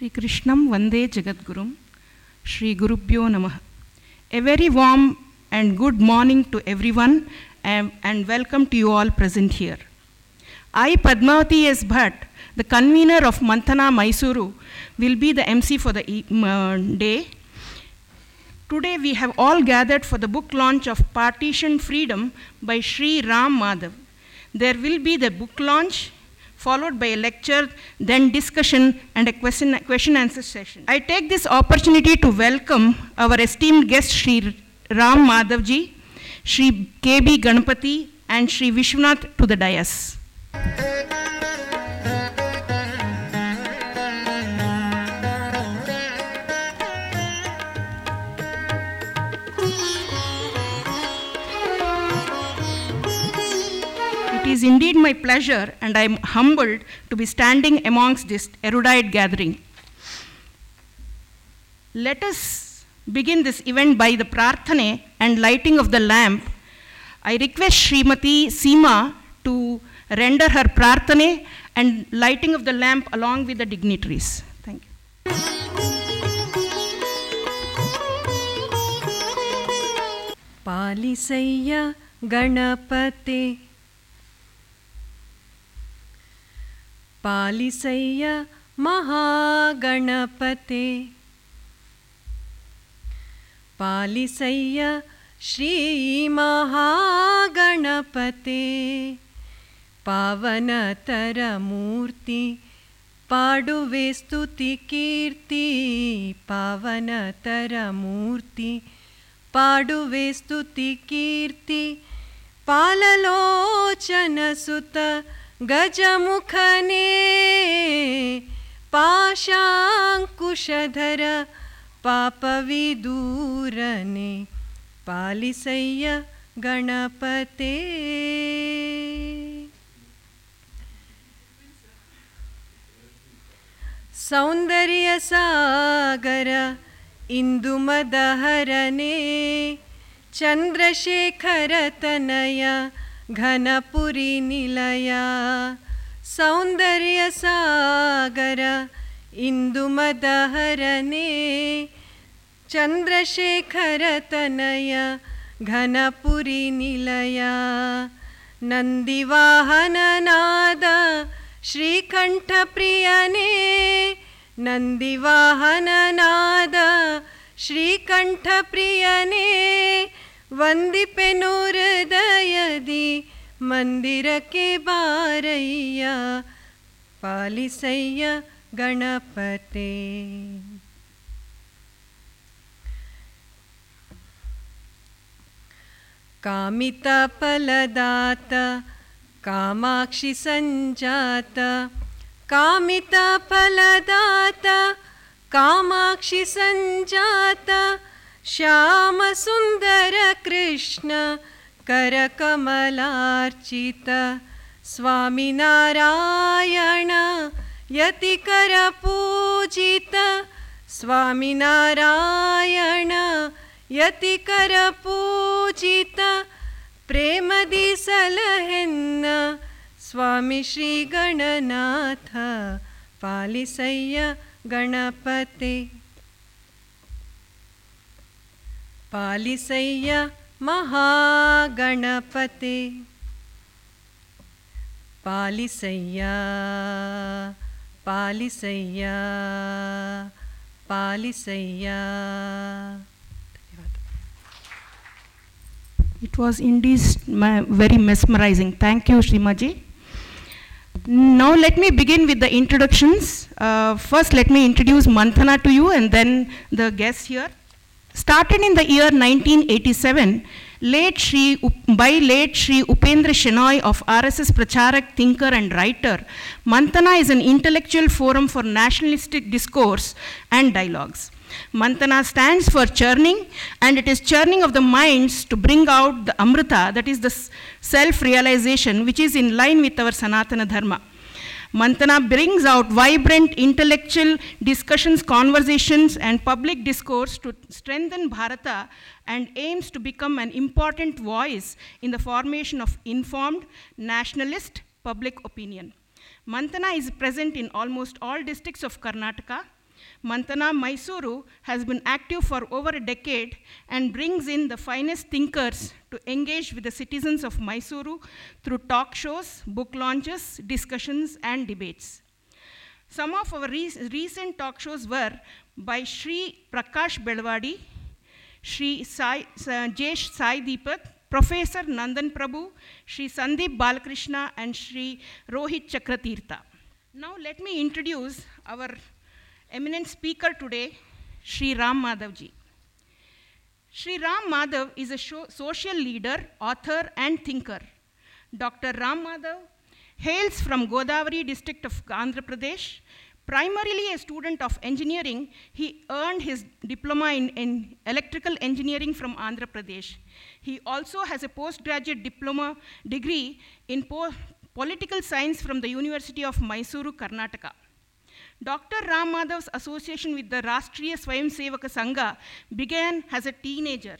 Shri Krishnam Vande Jagadgurum, Shri Gurubhyo Namah. A very warm and good morning to everyone and welcome to you all present here. I, Padmavati S. Bhatt, the convener of Manthana Mysuru, will be the MC for the day. Today we have all gathered for the book launch of Partitioned Freedom by Sri Ram Madhav. There will be the book launch, followed by a lecture, then discussion and a question answer session. I take this opportunity to welcome our esteemed guest Sri Ram Madhav ji, Sri K.B. Ganapati and Sri Vishwanath to the dais. It is indeed my pleasure, and I am humbled to be standing amongst this erudite gathering. Let us begin this event by the prarthane and lighting of the lamp. I request Srimati Seema to render her prarthane and lighting of the lamp along with the dignitaries. Thank you. Palisaya Ganapate Palisaya Mahaganapate Palisaya Shri Mahaganapate Pavanatara Murti Paduve Stuti Kirti Pavanatara Murti Paduve Stuti Kirti Palalochana Sutta Gajamukhane Pashankushadhara Papavidurane Palisaya Ganapate Saundarya Sagara Indumadaharane Chandrasekhara Tanaya Ghanapuri Nilaya Saundarya Sagara Indumadaharane Chandrasekhara Tanaya Ghanapuri Nilaya Nandivahana Nada Shrikantha Priyane Nandivahana Nada Shrikantha Priyane Vandipenu Hridayadi Mandirake Barayya Palisaya Ganapate Kamita Paladata Kamakshi Sanjata Kamita Paladata Kamakshi Sanjata Shyama Sundara Krishna Karakamalarchita Swami Narayana Yatikara Pujita Swami Narayana Yatikara Pujita Premadi Salahenna Swami Shri Gananatha Palisaya Ganapate Palisaya Mahaganapate Palisaya Palisaya Palisaya. It was indeed very mesmerizing. Thank you, Srimaji. Now let me begin with the introductions. First, let me introduce Manthana to you and then the guests here. Started in the year 1987, late Shri Upendra Shenoy of RSS Pracharak, thinker and writer, Manthana is an intellectual forum for nationalistic discourse and dialogues. Manthana stands for churning, and it is churning of the minds to bring out the Amrita, that is the self-realization, which is in line with our Sanatana Dharma. Manthana brings out vibrant intellectual discussions, conversations, and public discourse to strengthen Bharata and aims to become an important voice in the formation of informed, nationalist public opinion. Manthana is present in almost all districts of Karnataka. Mantana Mysuru has been active for over a decade and brings in the finest thinkers to engage with the citizens of Mysuru through talk shows, book launches, discussions, and debates. Some of our recent talk shows were by Sri Prakash Belwadi, Sri Jesh Sai Deepak, Professor Nandan Prabhu, Sri Sandeep Balakrishna, and Sri Rohit Chakratirtha. Now let me introduce our eminent speaker today, Sri Ram Madhavji. Sri Ram Madhav is a social leader, author, and thinker. Dr. Ram Madhav hails from Godavari district of Andhra Pradesh. Primarily a student of engineering, he earned his diploma in electrical engineering from Andhra Pradesh. He also has a postgraduate diploma degree in political science from the University of Mysuru, Karnataka. Dr. Ram Madhav's association with the Rashtriya Swayamsevaka Sangha began as a teenager.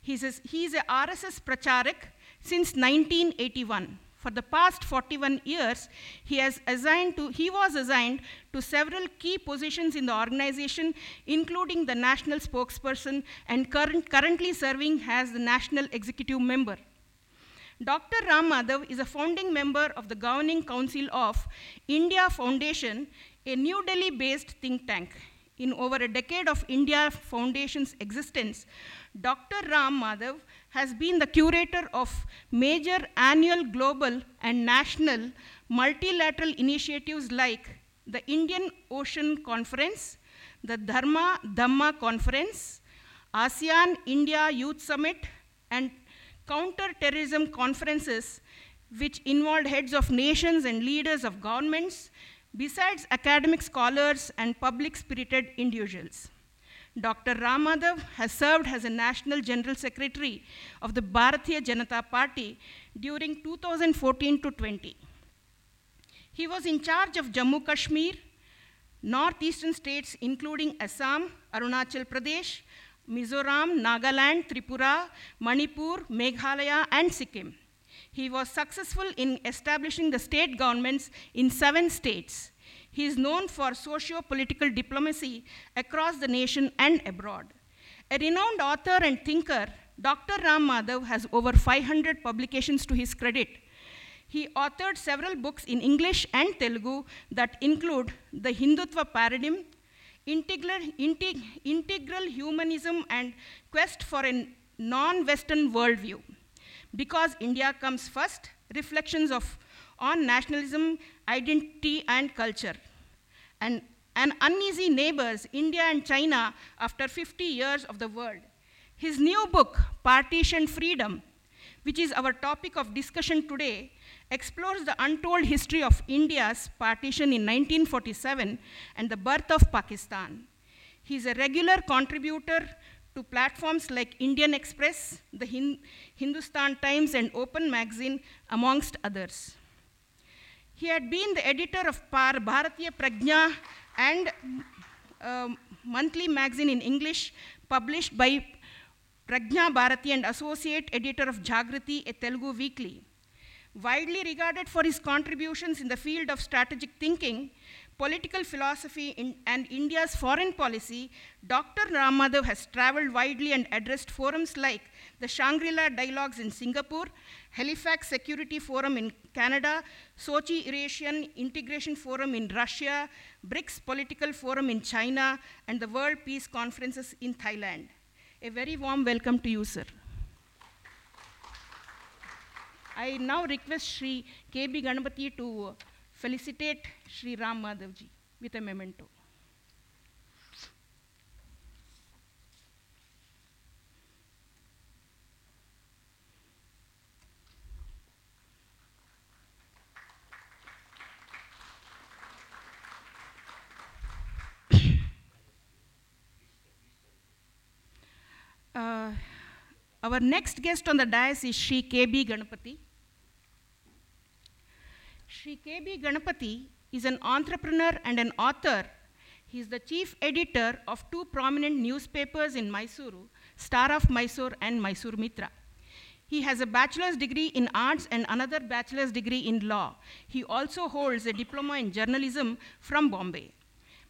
He is a RSS Pracharak since 1981. For the past 41 years, he was assigned to several key positions in the organization, including the national spokesperson and currently serving as the national executive member. Dr. Ram Madhav is a founding member of the governing council of India Foundation, a New Delhi-based think tank. In over a decade of India Foundation's existence, Dr. Ram Madhav has been the curator of major annual global and national multilateral initiatives like the Indian Ocean Conference, the Dhamma Conference, ASEAN India Youth Summit, and counter-terrorism conferences which involved heads of nations and leaders of governments, besides academic scholars and public-spirited individuals. Dr. Ram Madhav has served as a National General Secretary of the Bharatiya Janata Party during 2014 to 20. He was in charge of Jammu Kashmir, northeastern states including Assam, Arunachal Pradesh, Mizoram, Nagaland, Tripura, Manipur, Meghalaya, and Sikkim. He was successful in establishing the state governments in 7 states. He is known for socio-political diplomacy across the nation and abroad. A renowned author and thinker, Dr. Ram Madhav has over 500 publications to his credit. He authored several books in English and Telugu that include The Hindutva Paradigm, Integral Humanism and Quest for a Non-Western Worldview, Because India Comes First, Reflections on Nationalism, Identity and Culture, and Uneasy Neighbors, India and China After 50 Years of the World. His new book, Partitioned Freedom, which is our topic of discussion today, explores the untold history of India's partition in 1947 and the birth of Pakistan. He is a regular contributor to platforms like Indian Express, the Hindustan Times, and Open Magazine, amongst others. He had been the editor of Bharatiya Prajna and monthly magazine in English, published by Prajna Bharati, and associate editor of Jagriti, a Telugu weekly. Widely regarded for his contributions in the field of strategic thinking, political philosophy, and India's foreign policy, Dr. Ram Madhav has traveled widely and addressed forums like the Shangri-La Dialogues in Singapore, Halifax Security Forum in Canada, Sochi Eurasian Integration Forum in Russia, BRICS Political Forum in China, and the World Peace Conferences in Thailand. A very warm welcome to you, sir. I now request Sri K.B. Ganapati to felicitate Sri Ram Madhavji with a memento. Our next guest on the dais is Sri K.B. Ganapati. Sri K.B. Ganapati is an entrepreneur and an author. He is the chief editor of 2 prominent newspapers in Mysuru, Star of Mysore and Mysore Mitra. He has a bachelor's degree in arts and another bachelor's degree in law. He also holds a diploma in journalism from Bombay.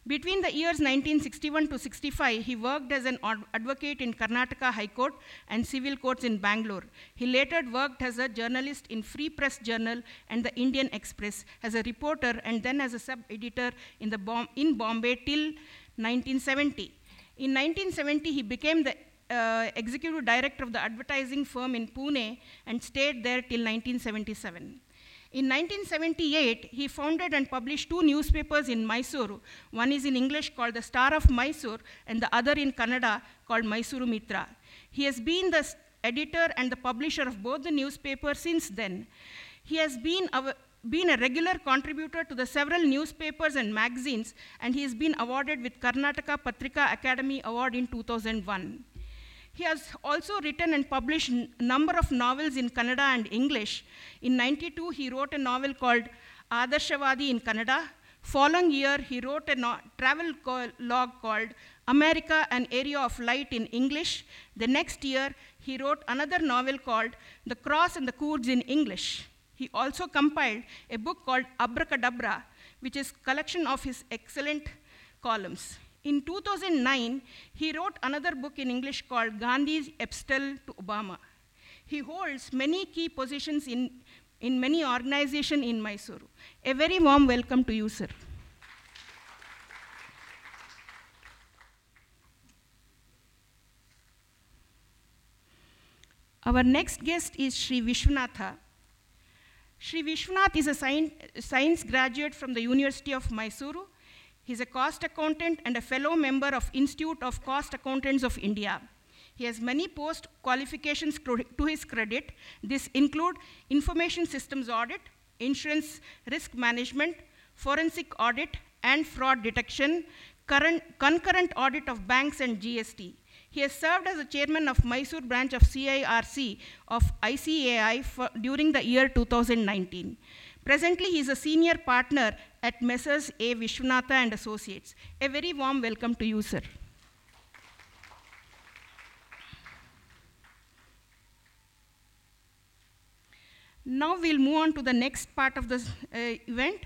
Between the years 1961 to 65, he worked as an advocate in Karnataka High Court and civil courts in Bangalore. He later worked as a journalist in Free Press Journal and the Indian Express, as a reporter and then as a sub-editor in Bombay till 1970. In 1970, he became the executive director of the advertising firm in Pune and stayed there till 1977. In 1978, he founded and published 2 newspapers in Mysuru. One is in English called the Star of Mysore and the other in Kannada called Mysuru Mitra. He has been the editor and the publisher of both the newspapers since then. He has been a regular contributor to the several newspapers and magazines, and he has been awarded with Karnataka Patrika Academy Award in 2001. He has also written and published a number of novels in Kannada and English. In 92, he wrote a novel called Adarshavadi in Kannada. Following year, he wrote a travel log called America, an Area of Light in English. The next year, he wrote another novel called The Cross and the Kurds in English. He also compiled a book called Abracadabra, which is a collection of his excellent columns. In 2009, he wrote another book in English called Gandhi's Epistle to Obama. He holds many key positions in many organizations in Mysuru. A very warm welcome to you, sir. Our next guest is Sri Vishwanatha. Sri Vishwanath is a science graduate from the University of Mysuru. He's a cost accountant and a fellow member of Institute of Cost Accountants of India. He has many post qualifications to his credit. These include information systems audit, insurance risk management, forensic audit and fraud detection, concurrent audit of banks and GST. He has served as the chairman of Mysore branch of CIRC of ICAI during the year 2019. Presently, he is a senior partner at Messrs. A. Vishwanatha and Associates. A very warm welcome to you, sir. Now we'll move on to the next part of the event,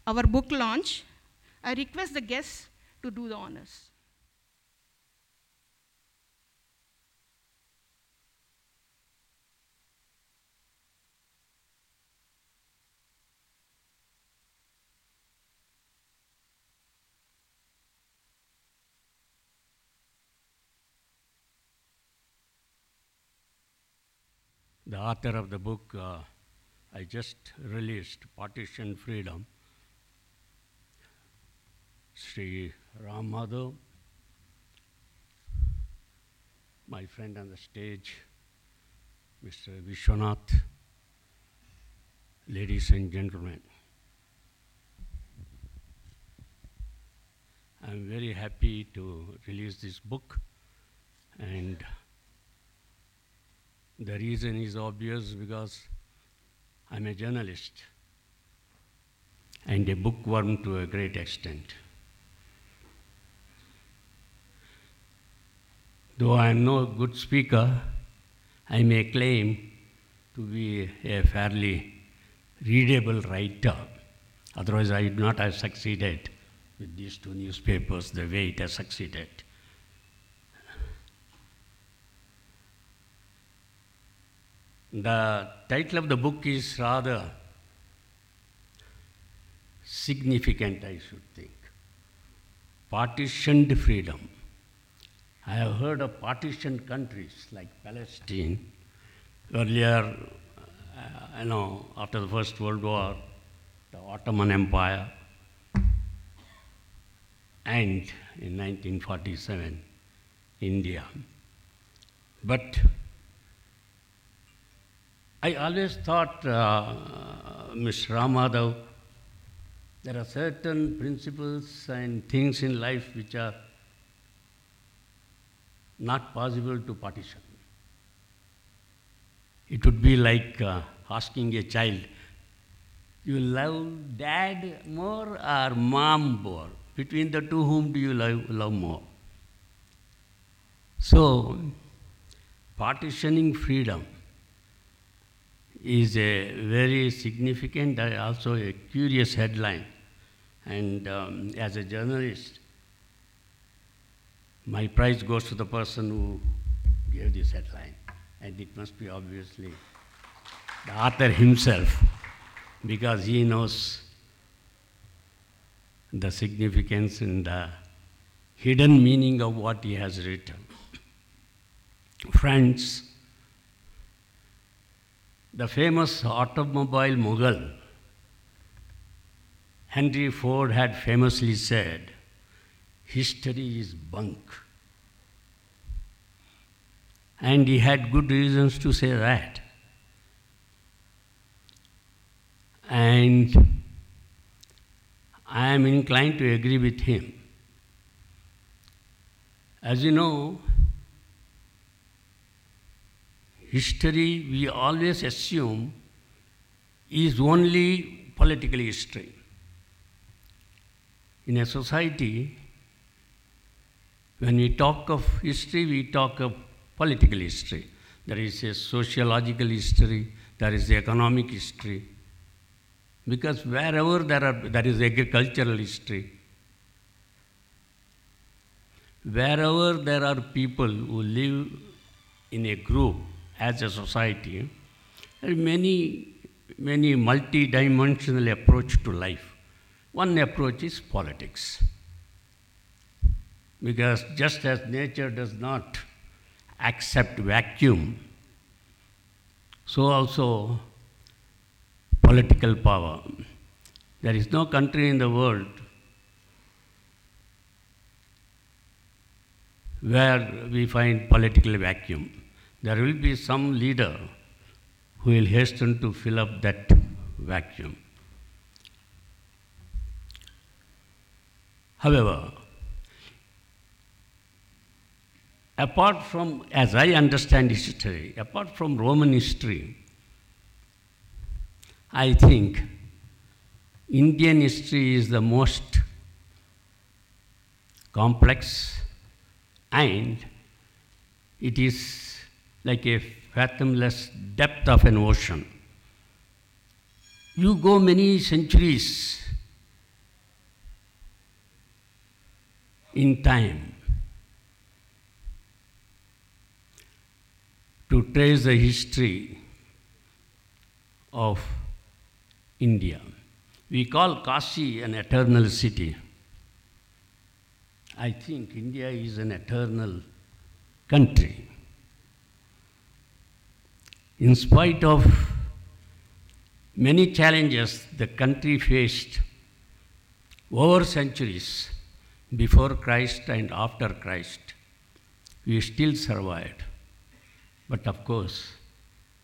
our book launch. I request the guests to do the honors. The author of the book I just released, Partition Freedom, Sri Ram Madhav, my friend on the stage, Mr. Vishwanath, ladies and gentlemen. I'm very happy to release this book, and the reason is obvious because I'm a journalist and a bookworm to a great extent. Though I am no good speaker, I may claim to be a fairly readable writer. Otherwise, I would not have succeeded with these 2 newspapers the way it has succeeded. The title of the book is rather significant, I should think. Partitioned Freedom. I have heard of partitioned countries like Palestine. Earlier, after the First World War, the Ottoman Empire, and in 1947, India. But I always thought, Ms. Ramadhav, there are certain principles and things in life which are not possible to partition. It would be like asking a child, you love dad more or mom more? Between the two, whom do you love more? So, partitioning freedom is a very significant, also a curious headline. And as a journalist, My prize goes to the person who gave this headline, and it must be obviously the author himself, because he knows the significance and the hidden meaning of what he has written. Friends, the famous automobile mogul Henry Ford had famously said, "History is bunk." And he had good reasons to say that. And I am inclined to agree with him. As you know, history we always assume is only political history. In a society, when we talk of history, we talk of political history. There is a sociological history, there is economic history. Because wherever there is agricultural history, wherever there are people who live in a group as a society, there are many multi-dimensional approach to life. One approach is politics. Because just as nature does not accept vacuum, so also political power. There is no country in the world where we find political vacuum. There will be some leader who will hasten to fill up that vacuum. However, apart from, as I understand history, apart from Roman history, I think Indian history is the most complex, and it is like a fathomless depth of an ocean. You go many centuries in time to trace the history of India. We call Kashi an eternal city. I think India is an eternal country. In spite of many challenges the country faced over centuries, before Christ and after Christ, we still survived. But of course,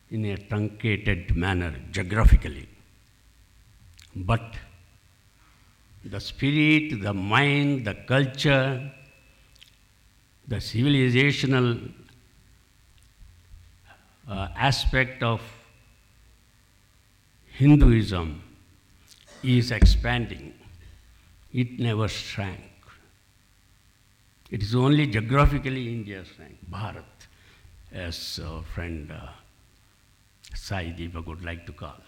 in a truncated manner, geographically. But the spirit, the mind, the culture, the civilizational aspect of Hinduism is expanding. It never shrank. It is only geographically India shrank. Bharat, as a friend Sai Deepak would like to call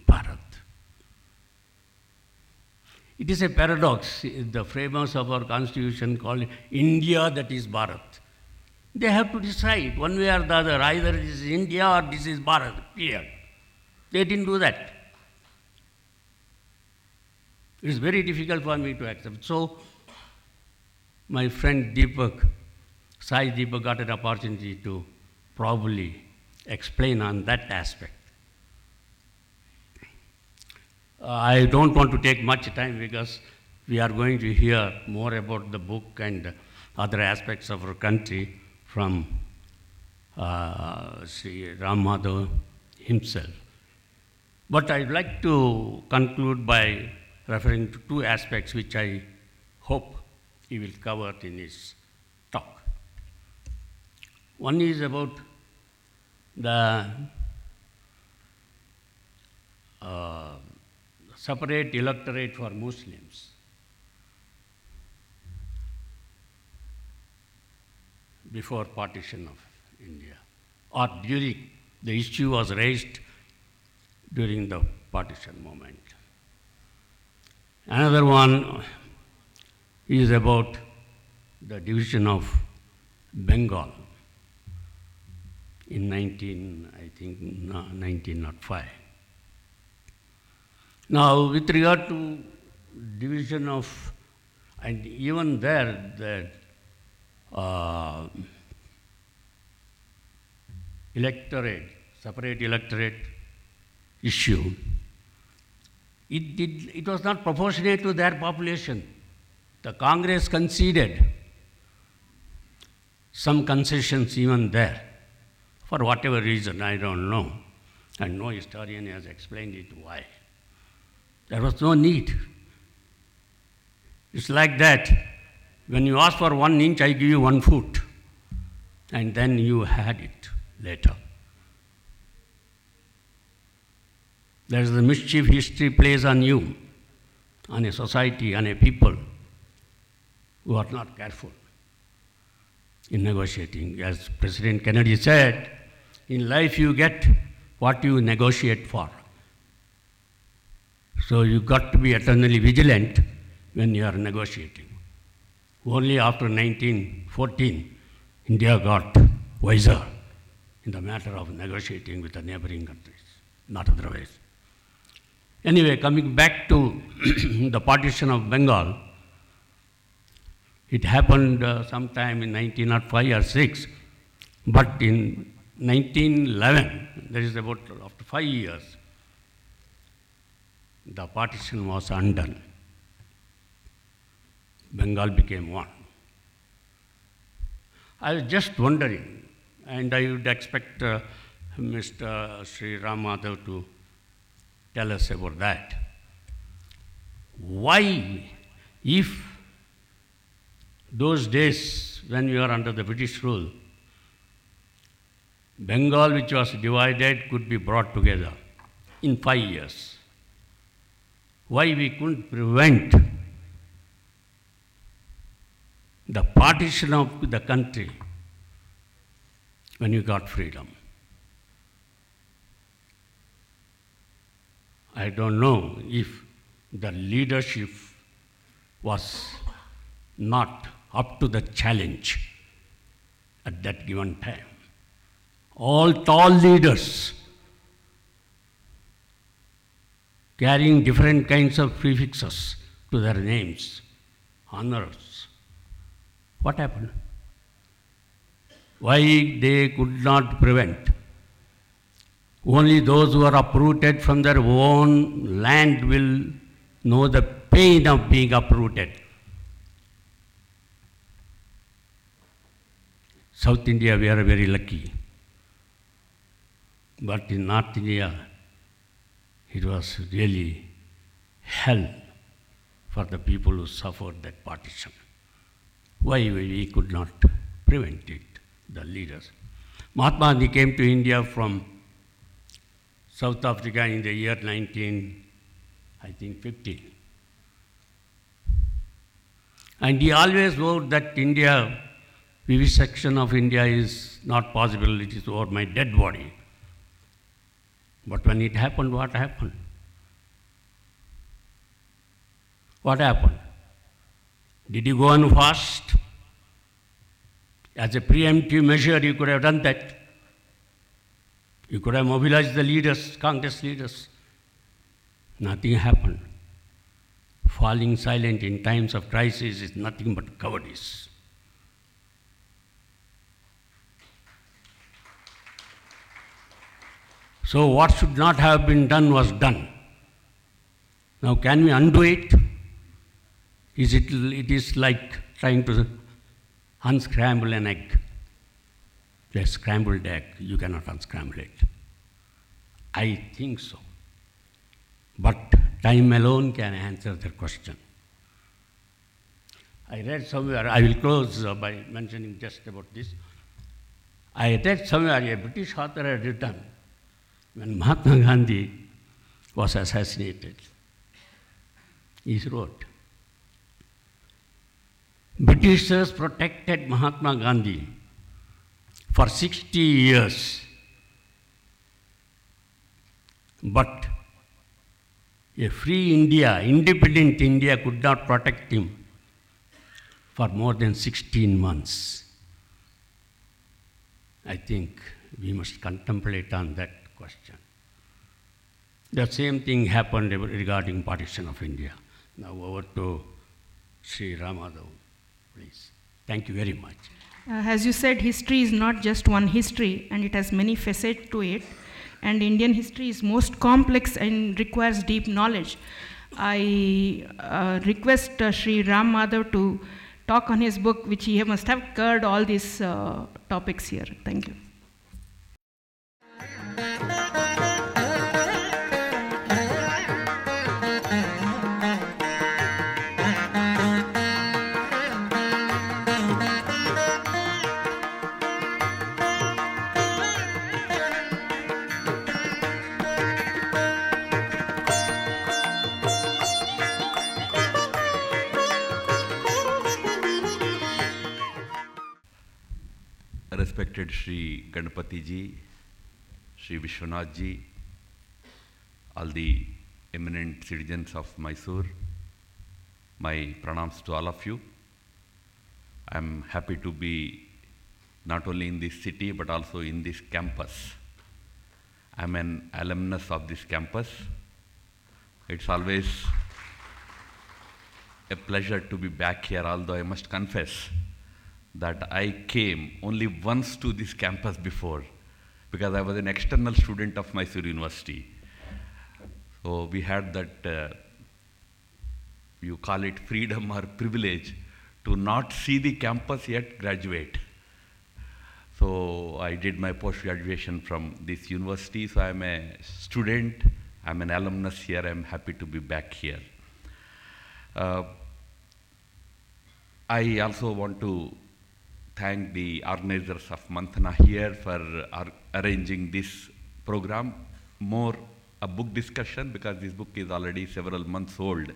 Bharat. It is a paradox. The framers of our constitution call it India, that is Bharat. They have to decide one way or the other, either this is India or this is Bharat, period. They didn't do that. It is very difficult for me to accept. So, my friend Deepak, Sai Deepak, got an opportunity to probably explain on that aspect. I don't want to take much time because we are going to hear more about the book and other aspects of our country from Sri Ram Madhav himself. But I'd like to conclude by referring to two aspects which I hope he will cover in his talk. One is about the separate electorate for Muslims. Before partition of India, or during, the issue was raised during the partition moment. Another one is about the division of Bengal in 1905. Now, with regard to division of, and even there, the electorate, separate electorate issue, it was not proportionate to their population. The Congress conceded some concessions even there, for whatever reason, I don't know, and no historian has explained it why. There was no need. It's like that. When you ask for 1 inch, I give you 1 foot, and then you had it later. There is the mischief history plays on you, on a society, on a people who are not careful in negotiating. As President Kennedy said, in life you get what you negotiate for. So you got to be eternally vigilant when you are negotiating. Only after 1914, India got wiser in the matter of negotiating with the neighboring countries, not otherwise. Anyway, coming back to the partition of Bengal, it happened sometime in 1905 or 6, but in 1911, that is about after 5 years, the partition was undone. Bengal became one. I was just wondering, and I would expect Mr. Sri Ram Madhav to tell us about that. Why, if those days when we were under the British rule, Bengal, which was divided, could be brought together in 5 years, why we couldn't prevent the partition of the country when we got freedom? I don't know if the leadership was not up to the challenge at that given time. All tall leaders carrying different kinds of prefixes to their names, honors. What happened? Why they could not prevent? Only those who are uprooted from their own land will know the pain of being uprooted. South India, we are very lucky. But in North India, it was really hell for the people who suffered that partition. Why we could not prevent it, the leaders? Mahatma Gandhi came to India from South Africa in the year 1915. And he always vowed that India, vivisection of India is not possible, it is over my dead body. But when it happened, what happened? What happened? Did you go on fast? As a preemptive measure, you could have done that. You could have mobilized the leaders, Congress leaders. Nothing happened. Falling silent in times of crisis is nothing but cowardice. So what should not have been done was done. Now can we undo it? It is like trying to unscramble an egg. A scrambled egg, you cannot unscramble it. I think so. But time alone can answer the question. I read somewhere, I will close by mentioning just about this. I read somewhere a British author had written, when Mahatma Gandhi was assassinated, he wrote, Britishers protected Mahatma Gandhi for 60 years, but a free India, independent India could not protect him for more than 16 months. I think we must contemplate on that question. The same thing happened regarding partition of India. Now over to Sri Ramadhav, please. Thank you very much. As you said, history is not just one history, and it has many facets to it. And Indian history is most complex and requires deep knowledge. I request Sri Ram Madhav to talk on his book, which he must have covered all these topics here. Thank you. Respected Sri Ganpati ji, Sri Vishwanath ji, all the eminent citizens of Mysore, my pranams to all of you. I am happy to be not only in this city but also in this campus. I am an alumnus of this campus. It's always a pleasure to be back here, although I must confess that I came only once to this campus before, because I was an external student of Mysore University. So we had that, you call it freedom or privilege, to not see the campus yet graduate. So I did my post-graduation from this university, so I'm a student, I'm an alumnus here, I'm happy to be back here. I also want to thank the organizers of Manthana here for arranging this program, more a book discussion, because this book is already several months old.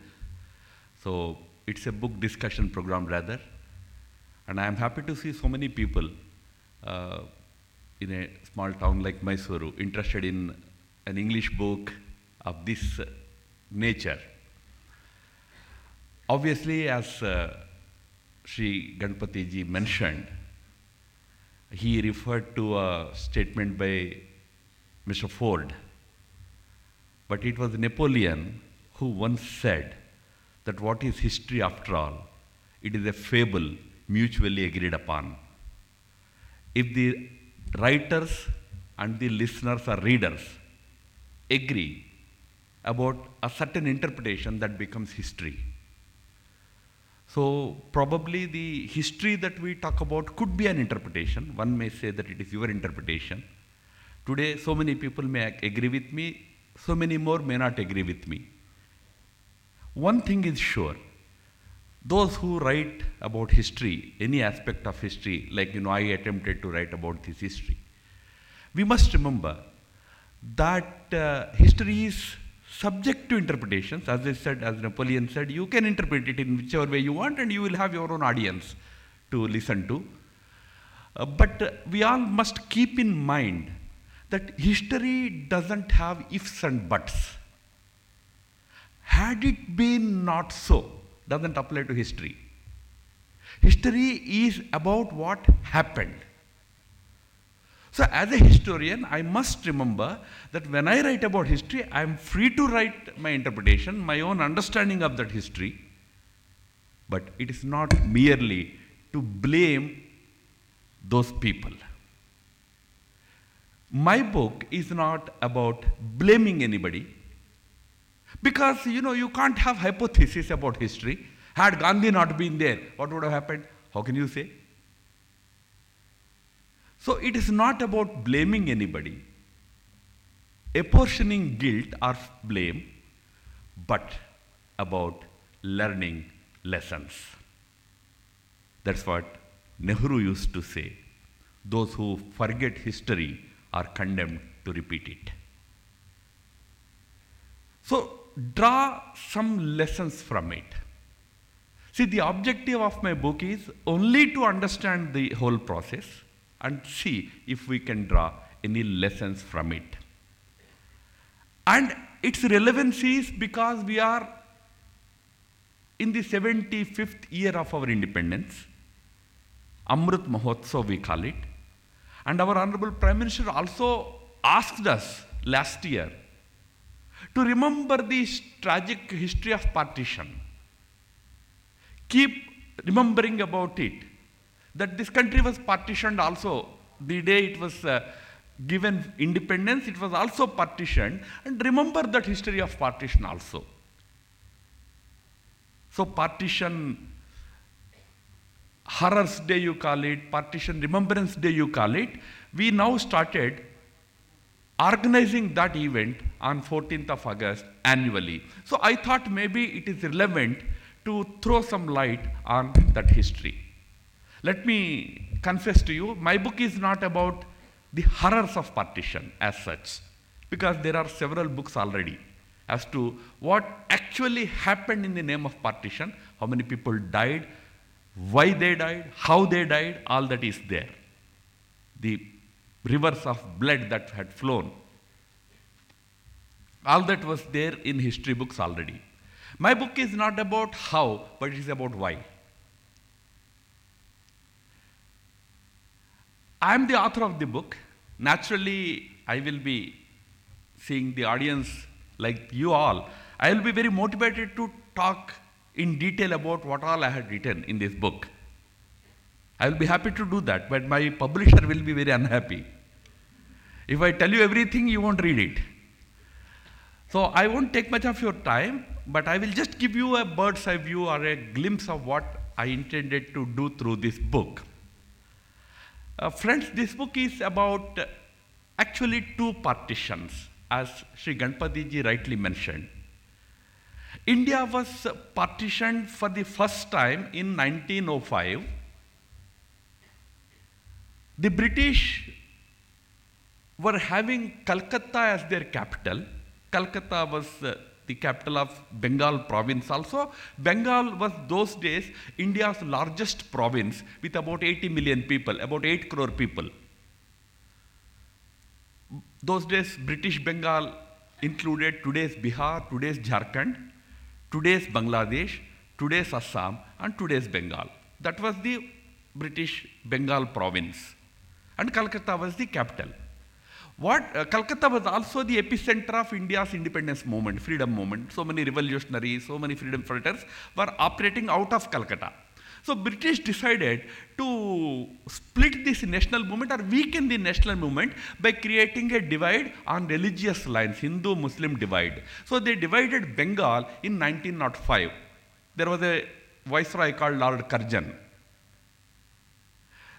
So it's a book discussion program rather. And I am happy to see so many people in a small town like Mysuru interested in an English book of this nature. Obviously, as Sri Ganpati ji mentioned, he referred to a statement by Mr. Ford, but it was Napoleon who once said that what is history after all? It is a fable mutually agreed upon. If the writers and the listeners or readers agree about a certain interpretation, that becomes history. So probably the history that we talk about could be an interpretation. One may say that it is your interpretation. Today, so many people may agree with me, so many more may not agree with me. One thing is sure, those who write about history, any aspect of history, like I attempted to write about this history, we must remember that history is subject to interpretations. As I said, as Napoleon said, you can interpret it in whichever way you want and you will have your own audience to listen to. But we all must keep in mind that history doesn't have ifs and buts. Had it been not so, doesn't apply to history. History is about what happened. So as a historian, I must remember that when I write about history, I am free to write my interpretation, my own understanding of that history. But it is not merely to blame those people. My book is not about blaming anybody, because you can't have hypothesis about history. Had Gandhi not been there, what would have happened? How can you say? So it is not about blaming anybody, apportioning guilt or blame, but about learning lessons. That's what Nehru used to say. Those who forget history are condemned to repeat it. So draw some lessons from it. See, the objective of my book is only to understand the whole process and see if we can draw any lessons from it. And its relevance is because we are in the 75th year of our independence, Amrit Mahotsav we call it, and our Honorable Prime Minister also asked us last year to remember the tragic history of partition. Keep remembering about it, that this country was partitioned also. The day it was given independence, it was also partitioned, and remember that history of partition also. So partition Horrors Day you call it, Partition Remembrance Day you call it. We now started organizing that event on 14th of August annually. So I thought maybe it is relevant to throw some light on that history. Let me confess to you, my book is not about the horrors of partition as such, because there are several books already as to what actually happened in the name of partition, how many people died, why they died, how they died, all that is there. The rivers of blood that had flown, all that was there in history books already. My book is not about how, but it is about why. I am the author of the book. Naturally, I will be seeing the audience like you all. I will be very motivated to talk in detail about what all I had written in this book. I will be happy to do that, but my publisher will be very unhappy. If I tell you everything, you won't read it. So I won't take much of your time, but I will just give you a bird's eye view or a glimpse of what I intended to do through this book. Friends, this book is about actually two partitions, as Sri Ganpati ji rightly mentioned. India was partitioned for the first time in 1905. The British were having Calcutta as their capital. Calcutta was the capital of Bengal province also. Bengal was those days India's largest province with about 80 million people, about 8 crore people. Those days British Bengal included today's Bihar, today's Jharkhand, today's Bangladesh, today's Assam, and today's Bengal. That was the British Bengal province. And Calcutta was the capital. Calcutta was also the epicenter of India's independence movement, freedom movement. So many revolutionaries, so many freedom fighters were operating out of Calcutta. So British decided to split this national movement or weaken the national movement by creating a divide on religious lines, Hindu-Muslim divide. So they divided Bengal in 1905. There was a viceroy called Lord Curzon.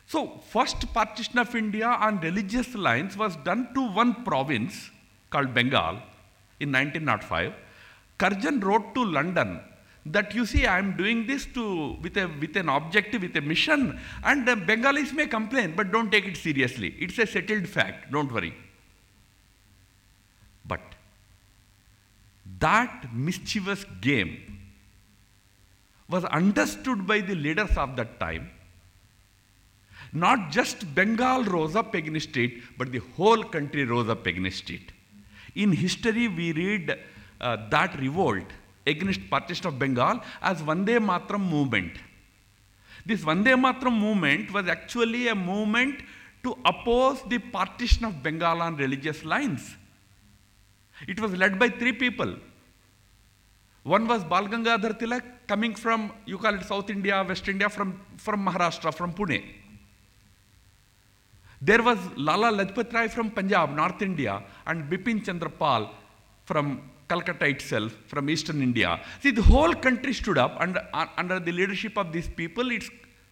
So first partition of India on religious lines was done to one province called Bengal in 1905. Curzon wrote to London that, you see, I am doing this with an objective, with a mission, and Bengalis may complain, but don't take it seriously. It's a settled fact, don't worry. But that mischievous game was understood by the leaders of that time. Not just Bengal rose up against it, but the whole country rose up against it. In history, we read that revolt against partition of Bengal as Vande Mataram movement. This Vande Mataram movement was actually a movement to oppose the partition of Bengal on religious lines. It was led by 3 people. One was Bal Gangadhar Tilak, coming from, you call it South India, West India, from Maharashtra, from Pune. There was Lala Lajpat Rai from Punjab, North India, and Bipin Chandra Pal from Calcutta itself, from Eastern India. See, the whole country stood up, and under the leadership of these people,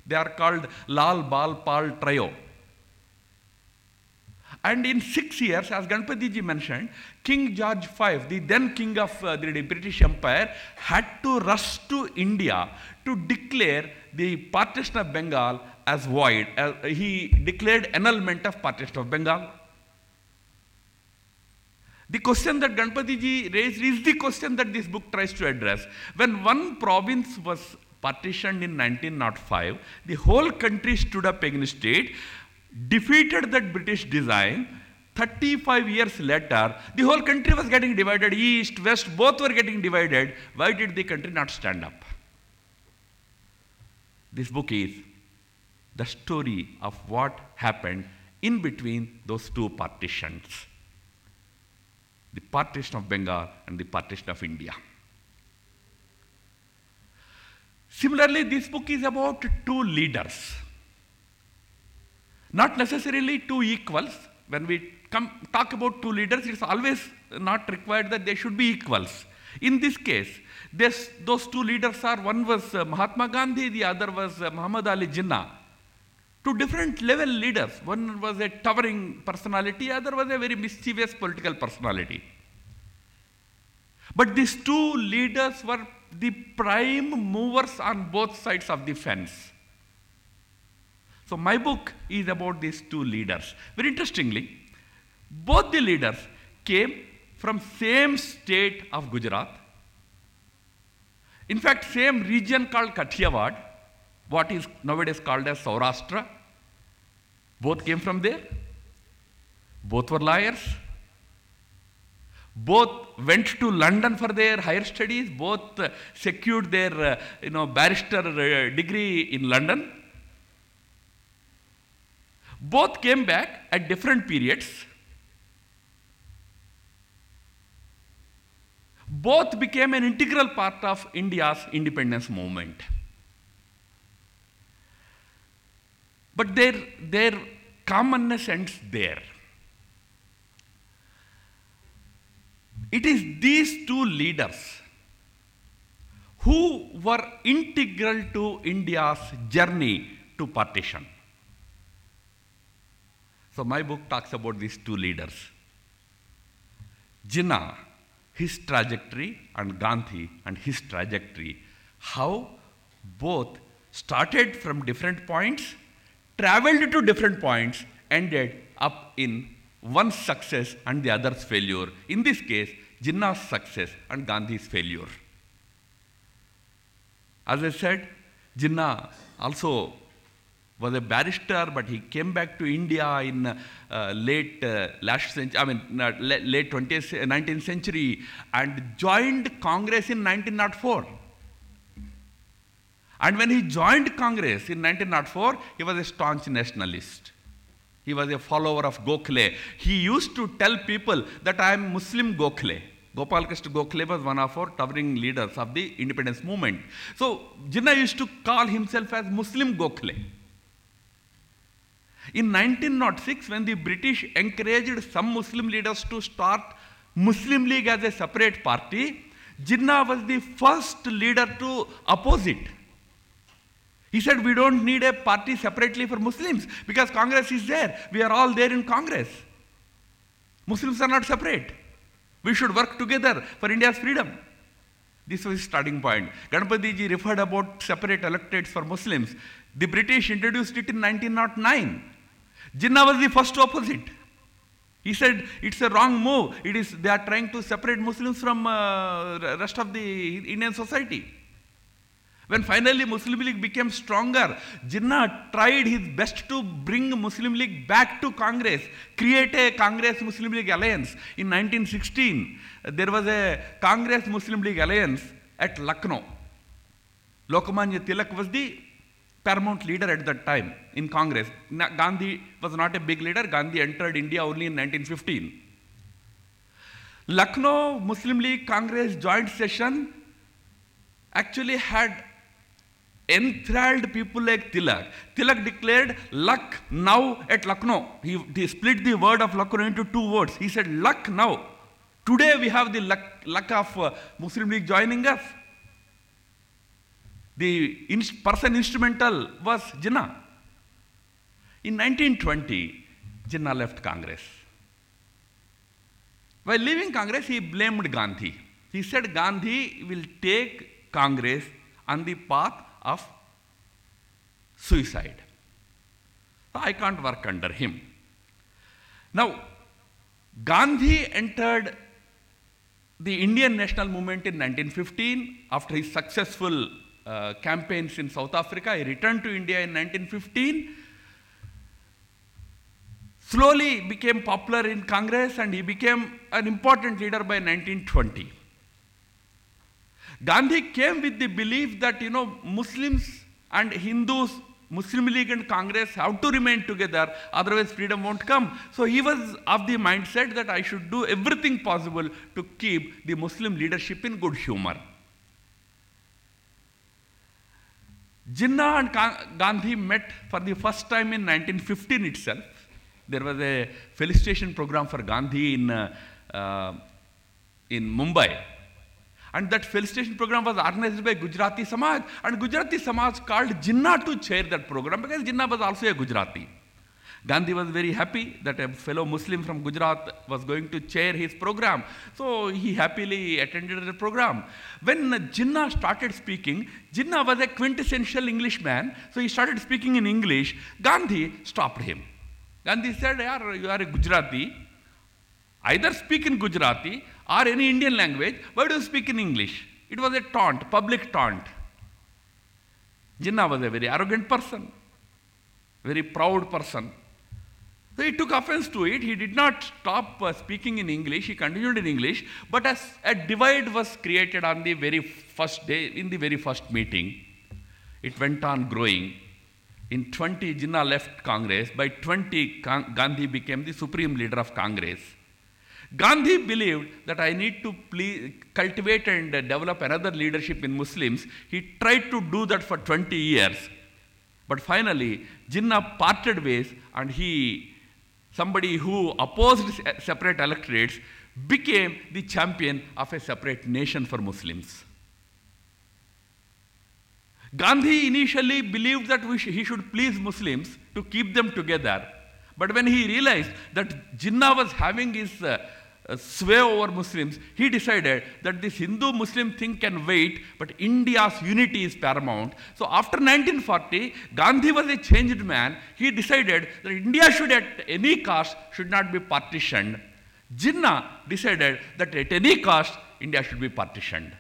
they are called Lal Bal Pal Trio. And in 6 years, as Ganpati ji mentioned, King George V, the then king of the British Empire, had to rush to India to declare the partition of Bengal as void. He declared annulment of partition of Bengal. The question that Ganpati ji raised is the question that this book tries to address. When one province was partitioned in 1905, the whole country stood up against it, defeated that British design. 35 years later, the whole country was getting divided, east, west, both were getting divided. Why did the country not stand up? This book is the story of what happened in between those two partitions, the partition of Bengal and the partition of India. Similarly, this book is about two leaders, not necessarily two equals. When we talk about two leaders, it's always not required that they should be equals. In this case, those two leaders are, one was Mahatma Gandhi, the other was Muhammad Ali Jinnah. Two different level leaders. One was a towering personality, other was a very mischievous political personality. But these two leaders were the prime movers on both sides of the fence. So my book is about these two leaders. Very interestingly, both the leaders came from same state of Gujarat. In fact, same region called Kathiawad, what is nowadays called as Saurashtra. Both came from there. Both were lawyers. Both went to London for their higher studies. Both secured their barrister degree in London. Both came back at different periods. Both became an integral part of India's independence movement. But their commonness ends there. It is these two leaders who were integral to India's journey to partition. So my book talks about these two leaders. Jinnah, his trajectory, and Gandhi and his trajectory. How both started from different points, traveled to different points, ended up in one's success and the other's failure. In this case, Jinnah's success and Gandhi's failure. As I said, Jinnah also was a barrister, but he came back to India in late 19th century and joined Congress in 1904. And when he joined Congress in 1904, he was a staunch nationalist. He was a follower of Gokhale. He used to tell people that I am Muslim Gokhale. Gopal Krishna Gokhale was one of our towering leaders of the independence movement. So Jinnah used to call himself as Muslim Gokhale. In 1906, when the British encouraged some Muslim leaders to start Muslim League as a separate party, Jinnah was the first leader to oppose it. He said, we don't need a party separately for Muslims because Congress is there. We are all there in Congress. Muslims are not separate. We should work together for India's freedom. This was his starting point. Ganpati ji referred about separate electorates for Muslims. The British introduced it in 1909. Jinnah was the first to oppose it. He said, it's a wrong move. They are trying to separate Muslims from rest of the Indian society. When finally Muslim League became stronger, Jinnah tried his best to bring Muslim League back to Congress, create a Congress-Muslim League alliance. In 1916, there was a Congress-Muslim League alliance at Lucknow. Lokmanya Tilak was the paramount leader at that time in Congress. Gandhi was not a big leader. Gandhi entered India only in 1915. Lucknow Muslim League Congress joint session actually had enthralled people like Tilak. Tilak declared luck now at Lucknow. He split the word of Lucknow into two words. He said luck now. Today we have the luck of Muslim League joining us. The person instrumental was Jinnah. In 1920, Jinnah left Congress. While leaving Congress, he blamed Gandhi. He said Gandhi will take Congress on the path of suicide. So I can't work under him. Now, Gandhi entered the Indian national movement in 1915 after his successful campaigns in South Africa. He returned to India in 1915, slowly became popular in Congress, and he became an important leader by 1920. Gandhi came with the belief that, Muslims and Hindus, Muslim League and Congress have to remain together, otherwise freedom won't come. So he was of the mindset that I should do everything possible to keep the Muslim leadership in good humor. Jinnah and Gandhi met for the first time in 1915 itself. There was a felicitation program for Gandhi in Mumbai. And that felicitation program was organized by Gujarati Samaj. And Gujarati Samaj called Jinnah to chair that program because Jinnah was also a Gujarati. Gandhi was very happy that a fellow Muslim from Gujarat was going to chair his program. So he happily attended the program. When Jinnah started speaking, Jinnah was a quintessential Englishman. So he started speaking in English. Gandhi stopped him. Gandhi said, "Yaar, you are a Gujarati. Either speak in Gujarati or any Indian language. Why do you speak in English?" It was a taunt, public taunt. Jinnah was a very arrogant person, very proud person. So he took offense to it. He did not stop speaking in English. He continued in English. But as a divide was created on the very first day, in the very first meeting, it went on growing. In 20, Jinnah left Congress. By 20, Gandhi became the supreme leader of Congress. Gandhi believed that I need to cultivate and develop another leadership in Muslims. He tried to do that for 20 years. But finally, Jinnah parted ways, and somebody who opposed separate electorates, became the champion of a separate nation for Muslims. Gandhi initially believed that he should please Muslims to keep them together. But when he realized that Jinnah was having his sway over Muslims, he decided that this Hindu-Muslim thing can wait, but India's unity is paramount. So after 1940, Gandhi was a changed man. He decided that India should at any cost should not be partitioned. Jinnah decided that at any cost, India should be partitioned.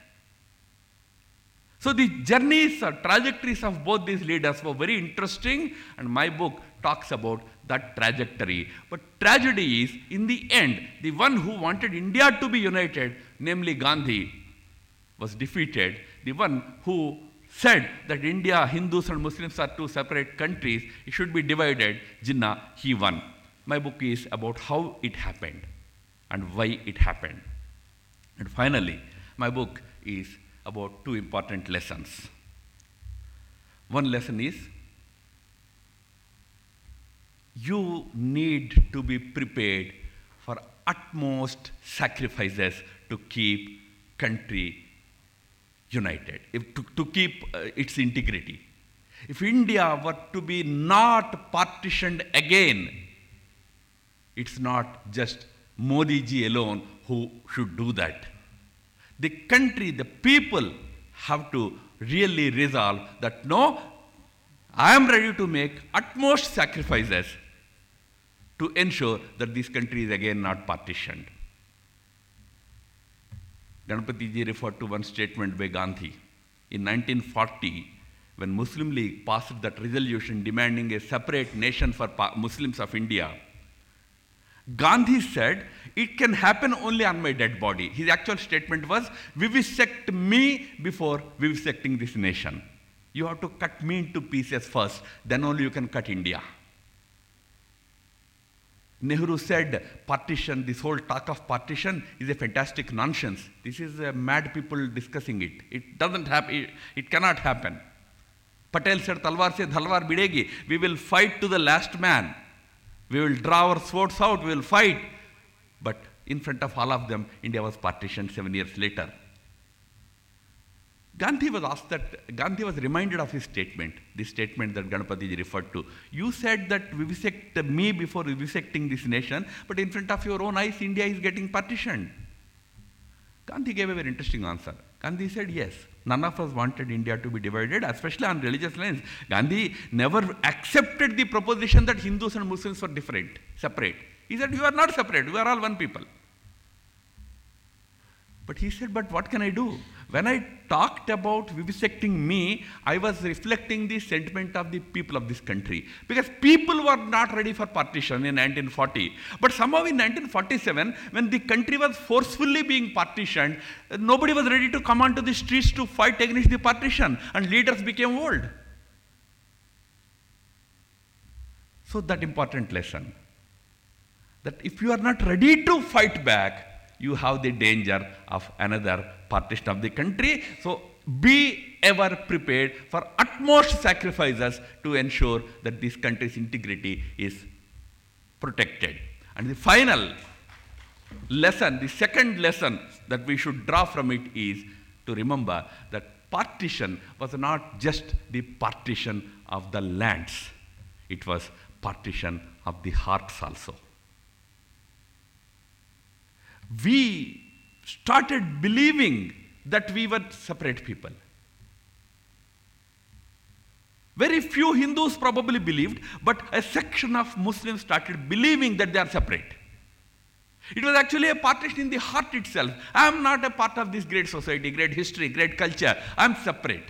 So the journeys or trajectories of both these leaders were very interesting, and my book talks about that trajectory. But tragedy is, in the end, the one who wanted India to be united, namely Gandhi, was defeated. The one who said that India, Hindus and Muslims are two separate countries, it should be divided, Jinnah, he won. My book is about how it happened and why it happened. And finally, my book is about two important lessons. One lesson is, you need to be prepared for utmost sacrifices to keep country united, to keep its integrity. If India were to be not partitioned again, it's not just Modi ji alone who should do that. The country, the people have to really resolve that, no, I am ready to make utmost sacrifices to ensure that this country is again not partitioned. Ganpati ji referred to one statement by Gandhi. In 1940, when Muslim League passed that resolution demanding a separate nation for Muslims of India, Gandhi said, it can happen only on my dead body. His actual statement was, vivisect me before vivisecting this nation. You have to cut me into pieces first, then only you can cut India. Nehru said, partition, this whole talk of partition is a fantastic nonsense. This is mad people discussing it. It doesn't happen, it cannot happen. Patel said, talwar se dhalwar bidegi. We will fight to the last man. We will draw our swords out, we will fight. But in front of all of them, India was partitioned 7 years later. Gandhi was reminded of his statement, the statement that Ganpati ji referred to. You said that vivisect me before vivisecting this nation, but in front of your own eyes, India is getting partitioned. Gandhi gave a very interesting answer. Gandhi said, yes, none of us wanted India to be divided, especially on religious lines. Gandhi never accepted the proposition that Hindus and Muslims were separate. He said, you are not separate, we are all one people. But he said, but what can I do? When I talked about vivisecting me, I was reflecting the sentiment of the people of this country. Because people were not ready for partition in 1940. But somehow in 1947, when the country was forcefully being partitioned, nobody was ready to come onto the streets to fight against the partition, and leaders became old. So that important lesson, that if you are not ready to fight back, you have the danger of another partition of the country. So be ever prepared for utmost sacrifices to ensure that this country's integrity is protected. And the final lesson, the second lesson that we should draw from it is to remember that partition was not just the partition of the lands, it was partition of the hearts also. We started believing that we were separate people. Very few Hindus probably believed, but a section of Muslims started believing that they are separate. It was actually a partition in the heart itself. I am not a part of this great society, great history, great culture. I am separate.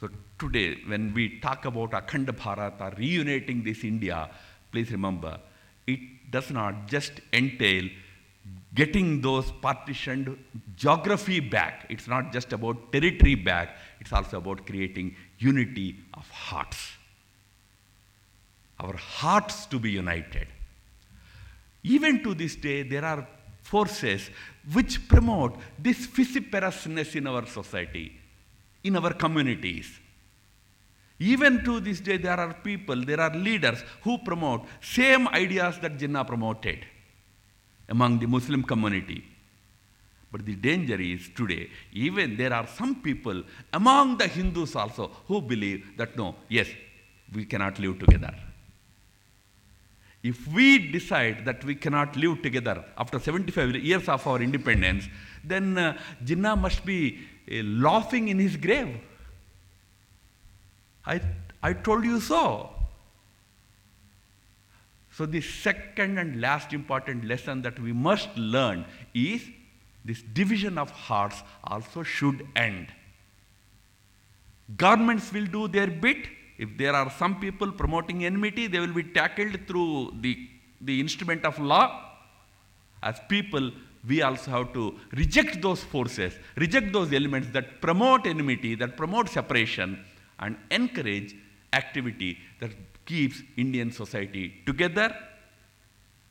So today, when we talk about Akhanda Bharat or reuniting this India, please remember, it does not just entail getting those partitioned geography back. It's not just about territory back. It's also about creating unity of hearts. Our hearts to be united. Even to this day, there are forces which promote this vociferousness in our society, in our communities. Even to this day, there are people, there are leaders who promote same ideas that Jinnah promoted among the Muslim community. But the danger is today, even there are some people among the Hindus also who believe that no, yes, we cannot live together. If we decide that we cannot live together after 75 years of our independence, then Jinnah must be laughing in his grave. I told you so. So the second and last important lesson that we must learn is this division of hearts also should end. Governments will do their bit. If there are some people promoting enmity, they will be tackled through the instrument of law. As people, we also have to reject those forces, reject those elements that promote enmity, that promote separation, and encourage activity that keeps Indian society together.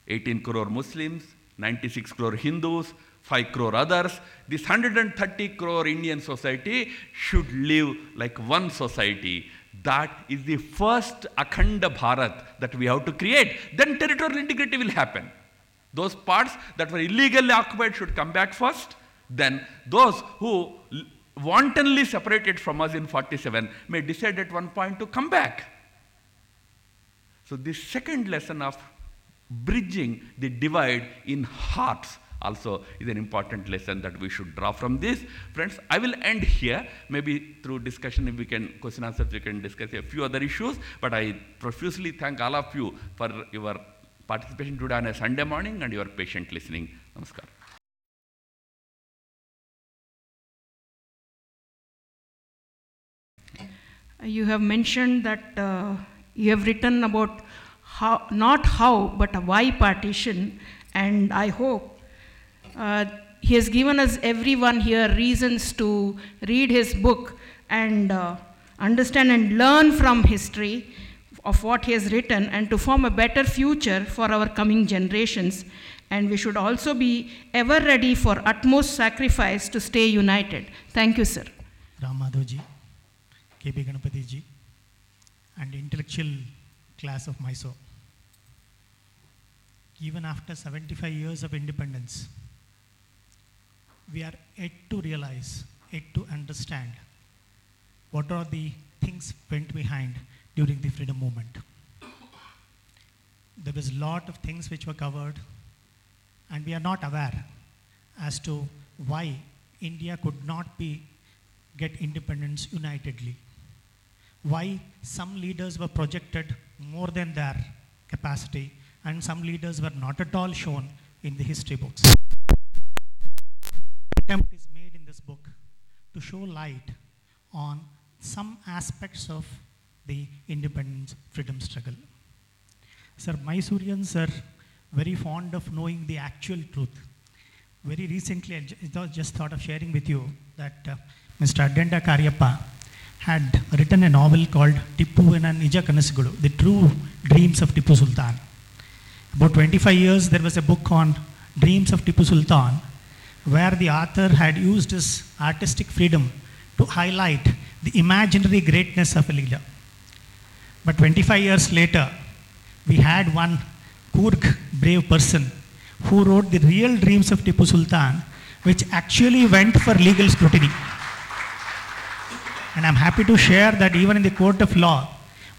18 crore Muslims, 96 crore Hindus, 5 crore others. This 130 crore Indian society should live like one society. That is the first Akhanda Bharat that we have to create. Then territorial integrity will happen. Those parts that were illegally occupied should come back first. Then those who wantonly separated from us in 47 may decide at one point to come back. So this second lesson of bridging the divide in hearts also is an important lesson that we should draw from this. Friends, I will end here. Maybe through discussion, if we can, question answers, we can discuss a few other issues. But I profusely thank all of you for your participation today on a Sunday morning and your patient listening. Namaskar. You have mentioned that you have written about how, not how, but why partition, and I hope he has given us, everyone here, reasons to read his book and understand and learn from history of what he has written and to form a better future for our coming generations. And we should also be ever ready for utmost sacrifice to stay united. Thank you, sir. Ram Madhavji, K.B. Ganapatiji, and intellectual class of Mysore. Even after 75 years of independence, we are yet to realize, yet to understand what are the things went behind during the freedom movement. There was a lot of things which were covered, and we are not aware as to why India could not get independence unitedly. Why some leaders were projected more than their capacity, and some leaders were not at all shown in the history books. Attempt is made in this book to show light on some aspects of the independence freedom struggle. Sir, Mysoreans are very fond of knowing the actual truth. Very recently, I just thought of sharing with you that Mr. Addenda Karyappa had written a novel called Tippu and Nija Kanasigulu, The True Dreams of Tippu Sultan. About 25 years, there was a book on Dreams of Tippu Sultan, where the author had used his artistic freedom to highlight the imaginary greatness of a leader. But 25 years later, we had one Kurk brave person who wrote the real dreams of Tippu Sultan, which actually went for legal scrutiny. And I'm happy to share that even in the court of law,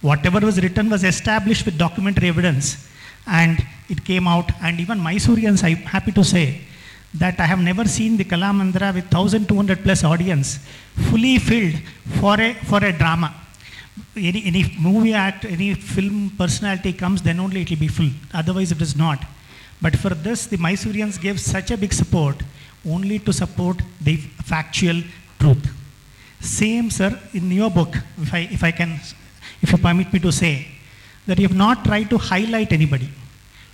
whatever was written was established with documentary evidence, and it came out. And even Mysoreans, I'm happy to say that I have never seen the Kalamandra with 1,200 plus audience fully filled for a drama. Any movie act, any film personality comes, then only it will be full. Otherwise, it is not. But for this, the Mysoreans gave such a big support only to support the factual truth. Same, sir, in your book, if you permit me to say, that you have not tried to highlight anybody.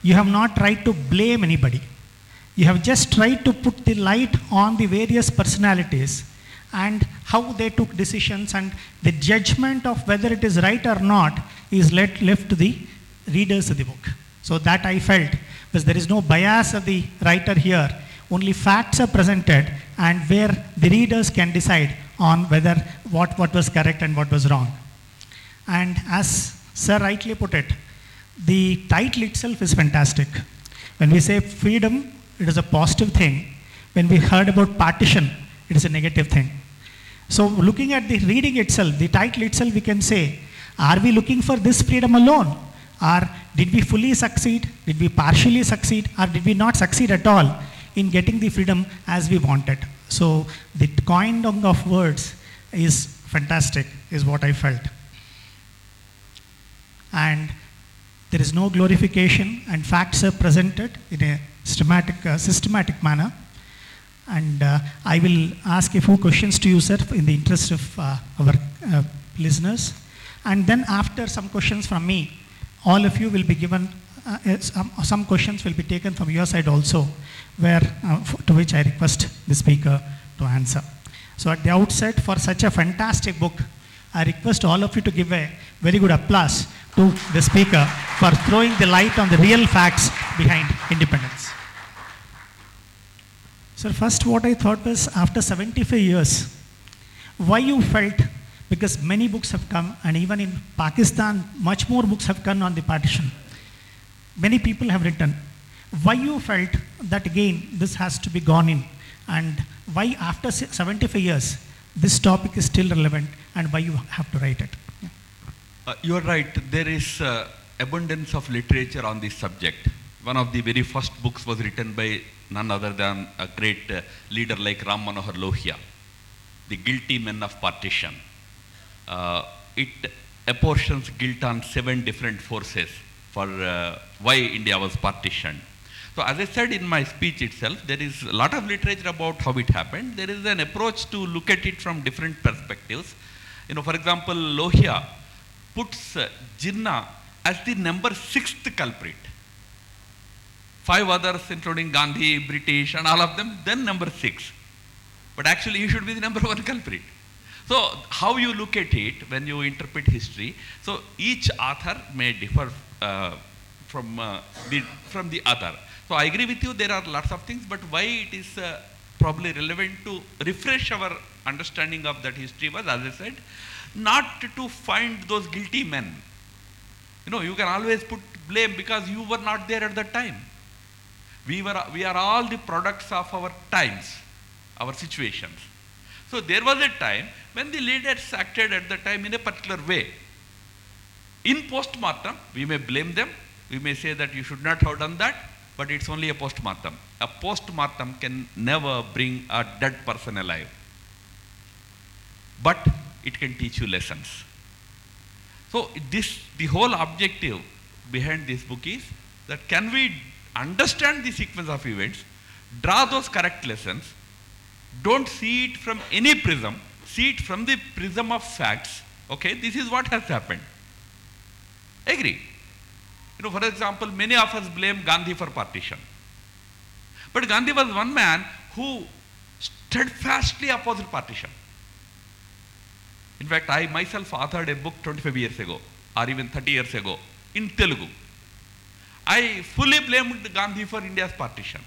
You have not tried to blame anybody. You have just tried to put the light on the various personalities and how they took decisions, and the judgment of whether it is right or not is left to the readers of the book. So that I felt, because there is no bias of the writer here, only facts are presented, and where the readers can decide on whether what was correct and what was wrong. And as Sir rightly put it, the title itself is fantastic. When we say freedom, it is a positive thing. When we heard about partition, it is a negative thing. So looking at the reading itself, the title itself, we can say, are we looking for this freedom alone? Or did we fully succeed? Did we partially succeed? Or did we not succeed at all in getting the freedom as we wanted? So the coining of words is fantastic, is what I felt. And there is no glorification, and facts are presented in a systematic manner. And I will ask a few questions to you, sir, in the interest of our listeners. And then after some questions from me, all of you will be given, some questions will be taken from your side also, where to which I request the speaker to answer. So at the outset, for such a fantastic book, I request all of you to give a very good applause to the speaker for throwing the light on the real facts behind independence. So first what I thought was, after 75 years, why you felt, because many books have come, and even in Pakistan, much more books have come on the partition. Many people have written. Why you felt that again, this has to be gone in, and why after 75 years, this topic is still relevant, and why you have to write it? Yeah. You are right. There is abundance of literature on this subject. One of the very first books was written by none other than a great leader like Ram Manohar Lohia, The Guilty Men of Partition. It apportions guilt on 7 different forces for why India was partitioned. So as I said in my speech itself, there is a lot of literature about how it happened. There is an approach to look at it from different perspectives. You know, for example, Lohia puts Jinnah as the number 6th culprit. 5 others, including Gandhi, British, and all of them, then number 6. But actually, he should be the number 1 culprit. So, how you look at it when you interpret history, so each author may differ from the other. So, I agree with you, there are lots of things, but why it is probably relevant to refresh our understanding of that history was, as I said, not to find those guilty men. You know, you can always put blame because you were not there at that time. We are all the products of our times, our situations. So there was a time when the leaders acted at the time in a particular way. In post-mortem, we may blame them. We may say that you should not have done that, but it's only a post-mortem. A post-mortem can never bring a dead person alive. But it can teach you lessons. So the whole objective behind this book is that can we understand the sequence of events, draw those correct lessons, don't see it from any prism, see it from the prism of facts. Okay, this is what has happened. Agree. You know, for example, many of us blame Gandhi for partition. But Gandhi was one man who steadfastly opposed partition. In fact, I myself authored a book 25 years ago, or even 30 years ago, in Telugu. I fully blamed Gandhi for India's partition.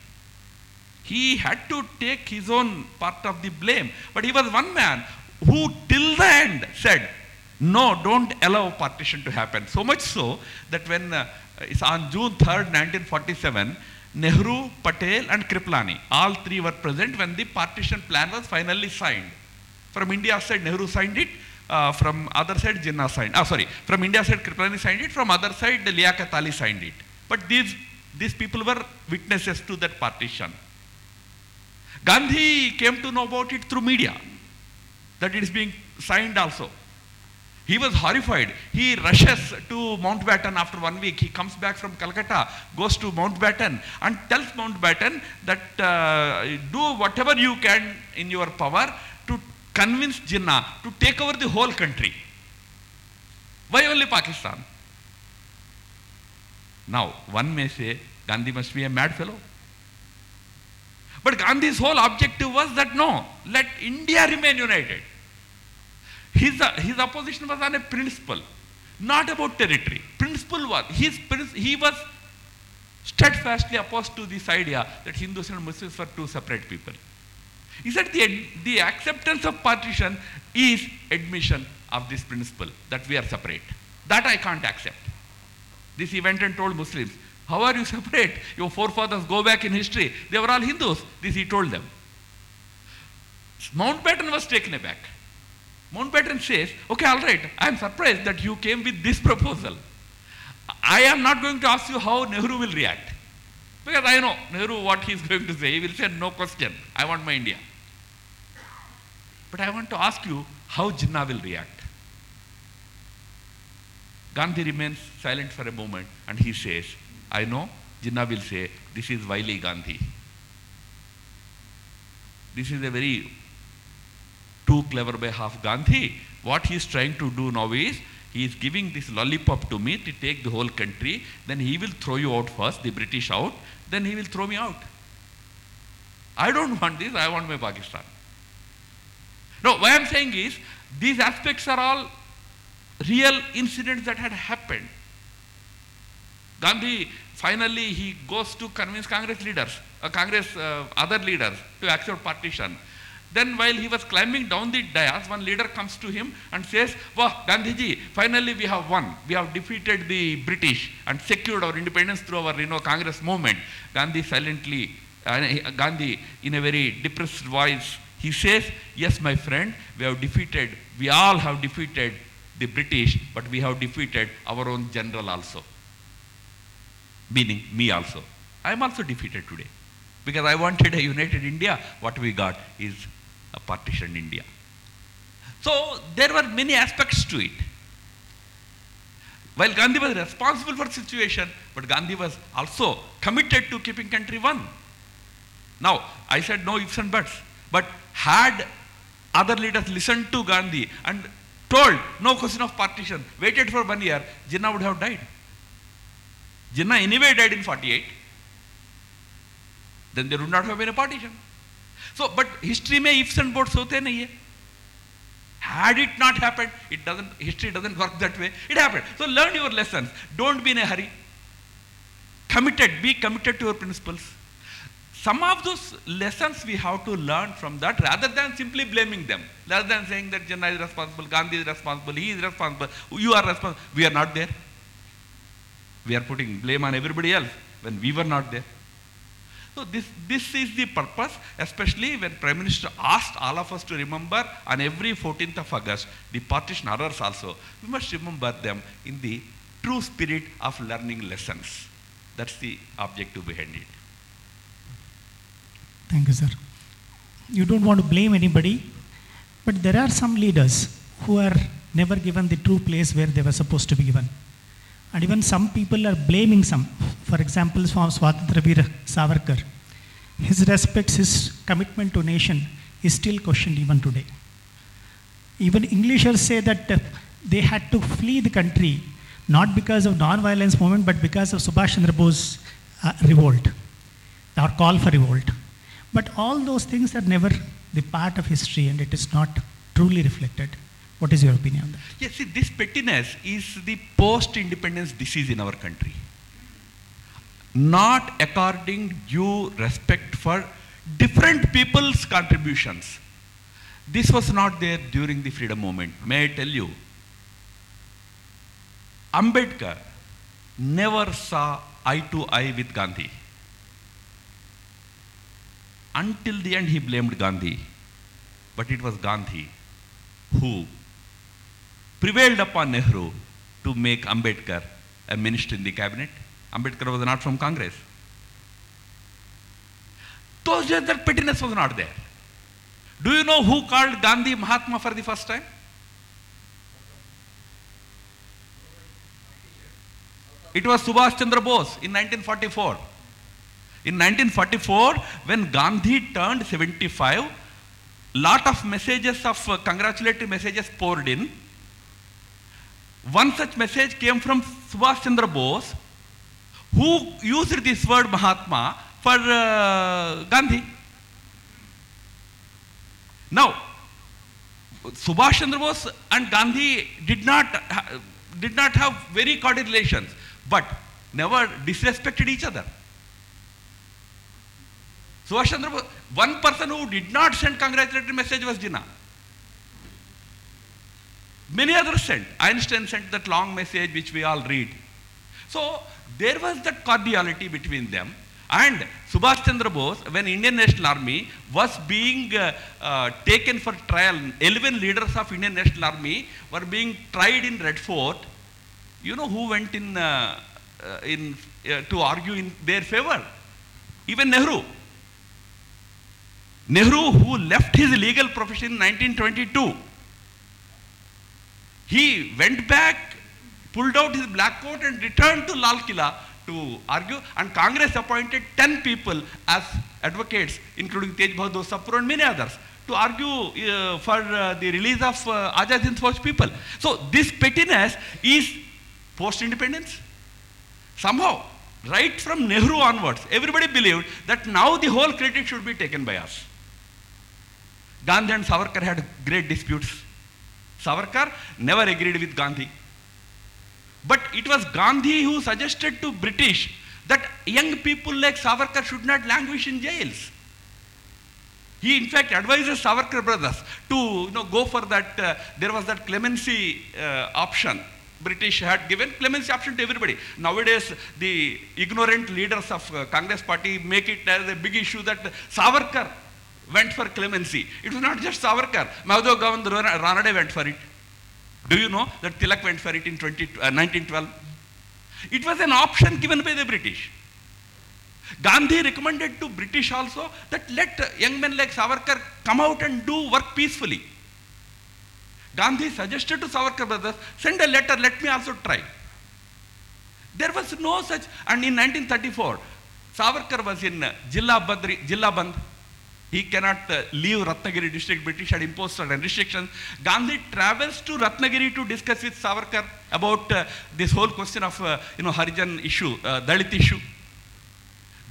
He had to take his own part of the blame. But he was one man who till the end said, no, don't allow partition to happen. So much so that when it's on June 3rd, 1947, Nehru, Patel and Kripalani, all three were present when the partition plan was finally signed. From India side, Nehru signed it. From other side, Jinnah signed. From India side, Kripalani signed it. From other side, Liaquat Ali signed it. But these people were witnesses to that partition. Gandhi came to know about it through media, that it is being signed also. He was horrified. He rushes to Mountbatten after 1 week. He comes back from Calcutta, goes to Mountbatten and tells Mountbatten that do whatever you can in your power to convince Jinnah to take over the whole country. Why only Pakistan? Now, one may say Gandhi must be a mad fellow. But Gandhi's whole objective was that no, let India remain united. His opposition was on a principle, not about territory. Principle was, he was steadfastly opposed to this idea that Hindus and Muslims were two separate people. He said the acceptance of partition is admission of this principle, that we are separate. That I can't accept. This he went and told Muslims, how are you separate? Your forefathers go back in history. They were all Hindus. This he told them. Mountbatten was taken aback. Mountbatten says, okay, all right, I am surprised that you came with this proposal. I am not going to ask you how Nehru will react. Because I know Nehru what he is going to say. He will say, no question, I want my India. But I want to ask you how Jinnah will react. Gandhi remains silent for a moment and he says, I know Jinnah will say, this is wily Gandhi. This is a very too clever by half Gandhi. What he is trying to do now is, he is giving this lollipop to me to take the whole country, then he will throw you out first, the British out, then he will throw me out. I don't want this, I want my Pakistan. No, what I am saying is, these aspects are all real incidents that had happened. Gandhi, finally, he goes to convince Congress leaders, other leaders to accept partition. Then while he was climbing down the dais, one leader comes to him and says, wow, Gandhiji, finally we have won. We have defeated the British and secured our independence through our Congress movement. Gandhi silently, Gandhi in a very depressed voice, he says, yes, my friend, we all have defeated the British, but we have defeated our own general also. Meaning me also. I am also defeated today. Because I wanted a united India, what we got is a partitioned India. So there were many aspects to it. While Gandhi was responsible for the situation, but Gandhi was also committed to keeping country one. Now, I said no ifs and buts, but had other leaders listened to Gandhi and told no question of partition, waited for 1 year, Jinnah would have died. Jinnah anyway died in 48. Then there would not have been a partition. So, but history mein ifs and buts hote nahi hai. Had it not happened, history doesn't work that way. It happened. So learn your lessons. Don't be in a hurry. Be committed to your principles. Some of those lessons we have to learn from that rather than simply blaming them. Rather than saying that Jinnah is responsible, Gandhi is responsible, he is responsible, you are responsible. We are not there. We are putting blame on everybody else when we were not there. So this is the purpose, especially when Prime Minister asked all of us to remember on every 14th of August, the partition horrors also. We must remember them in the true spirit of learning lessons. That's the objective behind it. Thank you, sir. You don't want to blame anybody, but there are some leaders who are never given the true place where they were supposed to be given. And even some people are blaming some. For example, Swatantra Veer Savarkar. His respect, his commitment to nation is still questioned even today. Even Englishers say that they had to flee the country not because of non-violence movement, but because of Subhash Chandra Bose's revolt, or call for revolt. But all those things are never the part of history, and it is not truly reflected. What is your opinion on that? Yes, see, this pettiness is the post-independence disease in our country. Not according due respect for different people's contributions. This was not there during the freedom movement. May I tell you, Ambedkar never saw eye to eye with Gandhi. Until the end he blamed Gandhi. But it was Gandhi who prevailed upon Nehru to make Ambedkar a minister in the cabinet. Ambedkar was not from Congress. Those days that pettiness was not there. Do you know who called Gandhi Mahatma for the first time? It was Subhash Chandra Bose in 1944. In 1944, when Gandhi turned 75, lot of messages of congratulatory messages poured in. One such message came from Subhash Chandra Bose, who used this word Mahatma for Gandhi. Now, Subhash Chandra Bose and Gandhi did not have very cordial relations, but never disrespected each other. Subhash Chandra Bose, one person who did not send congratulatory message was Jinnah. Many others sent. Einstein sent that long message which we all read. So there was that cordiality between them. And Subhash Chandra Bose, when Indian National Army was being taken for trial, 11 leaders of Indian National Army were being tried in Red Fort. You know who went in to argue in their favor? Even Nehru. Nehru, who left his legal profession in 1922, he went back, pulled out his black coat and returned to Lal Killa to argue, and Congress appointed 10 people as advocates, including Tej Bahadur Sapro and many others, to argue for the release of Azad Hind Fauj people. So this pettiness is post-independence. Somehow, right from Nehru onwards, everybody believed that now the whole credit should be taken by us. Gandhi and Savarkar had great disputes. Savarkar never agreed with Gandhi. But it was Gandhi who suggested to British that young people like Savarkar should not languish in jails. He in fact advises Savarkar brothers to go for that, there was that clemency option. British had given clemency option to everybody. Nowadays, the ignorant leaders of Congress party make it as a big issue that Savarkar went for clemency. It was not just Savarkar. Madhav Govindra Ranade went for it. Do you know that Tilak went for it in 1912? It was an option given by the British. Gandhi recommended to British also that let young men like Savarkar come out and do work peacefully. Gandhi suggested to Savarkar brothers, send a letter, let me also try. There was no such, and in 1934, Savarkar was in Jilla Band. He cannot leave Ratnagiri district. British had imposed certain restrictions. Gandhi travels to Ratnagiri to discuss with Savarkar about this whole question of Harijan issue, Dalit issue.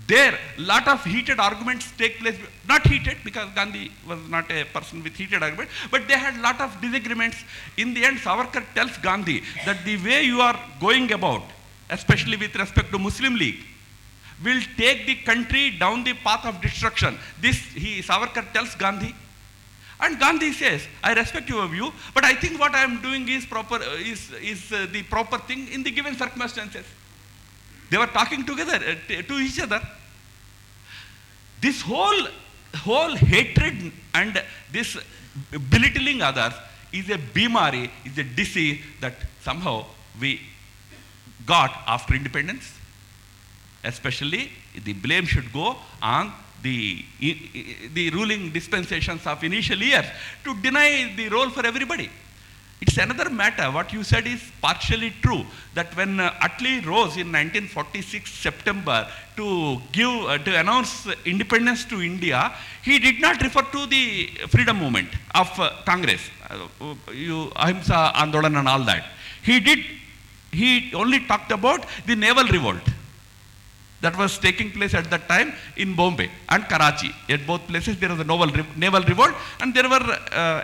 There, lot of heated arguments take place. Not heated, because Gandhi was not a person with heated argument, but they had lot of disagreements. In the end, Savarkar tells Gandhi that the way you are going about, especially with respect to Muslim League, will take the country down the path of destruction. This Savarkar tells Gandhi. And Gandhi says, I respect your view, but I think what I am doing is the proper thing in the given circumstances. They were talking together to each other. This whole hatred and this belittling others is a bimari, is a disease that somehow we got after independence. Especially, the blame should go on the ruling dispensations of initial years to deny the role for everybody. It's another matter. What you said is partially true, that when Attlee rose in 1946 September to announce independence to India, he did not refer to the freedom movement of Congress, Ahimsa Andolan and all that. He only talked about the naval revolt. that was taking place at that time in Bombay and Karachi. At both places there was a naval revolt, and there were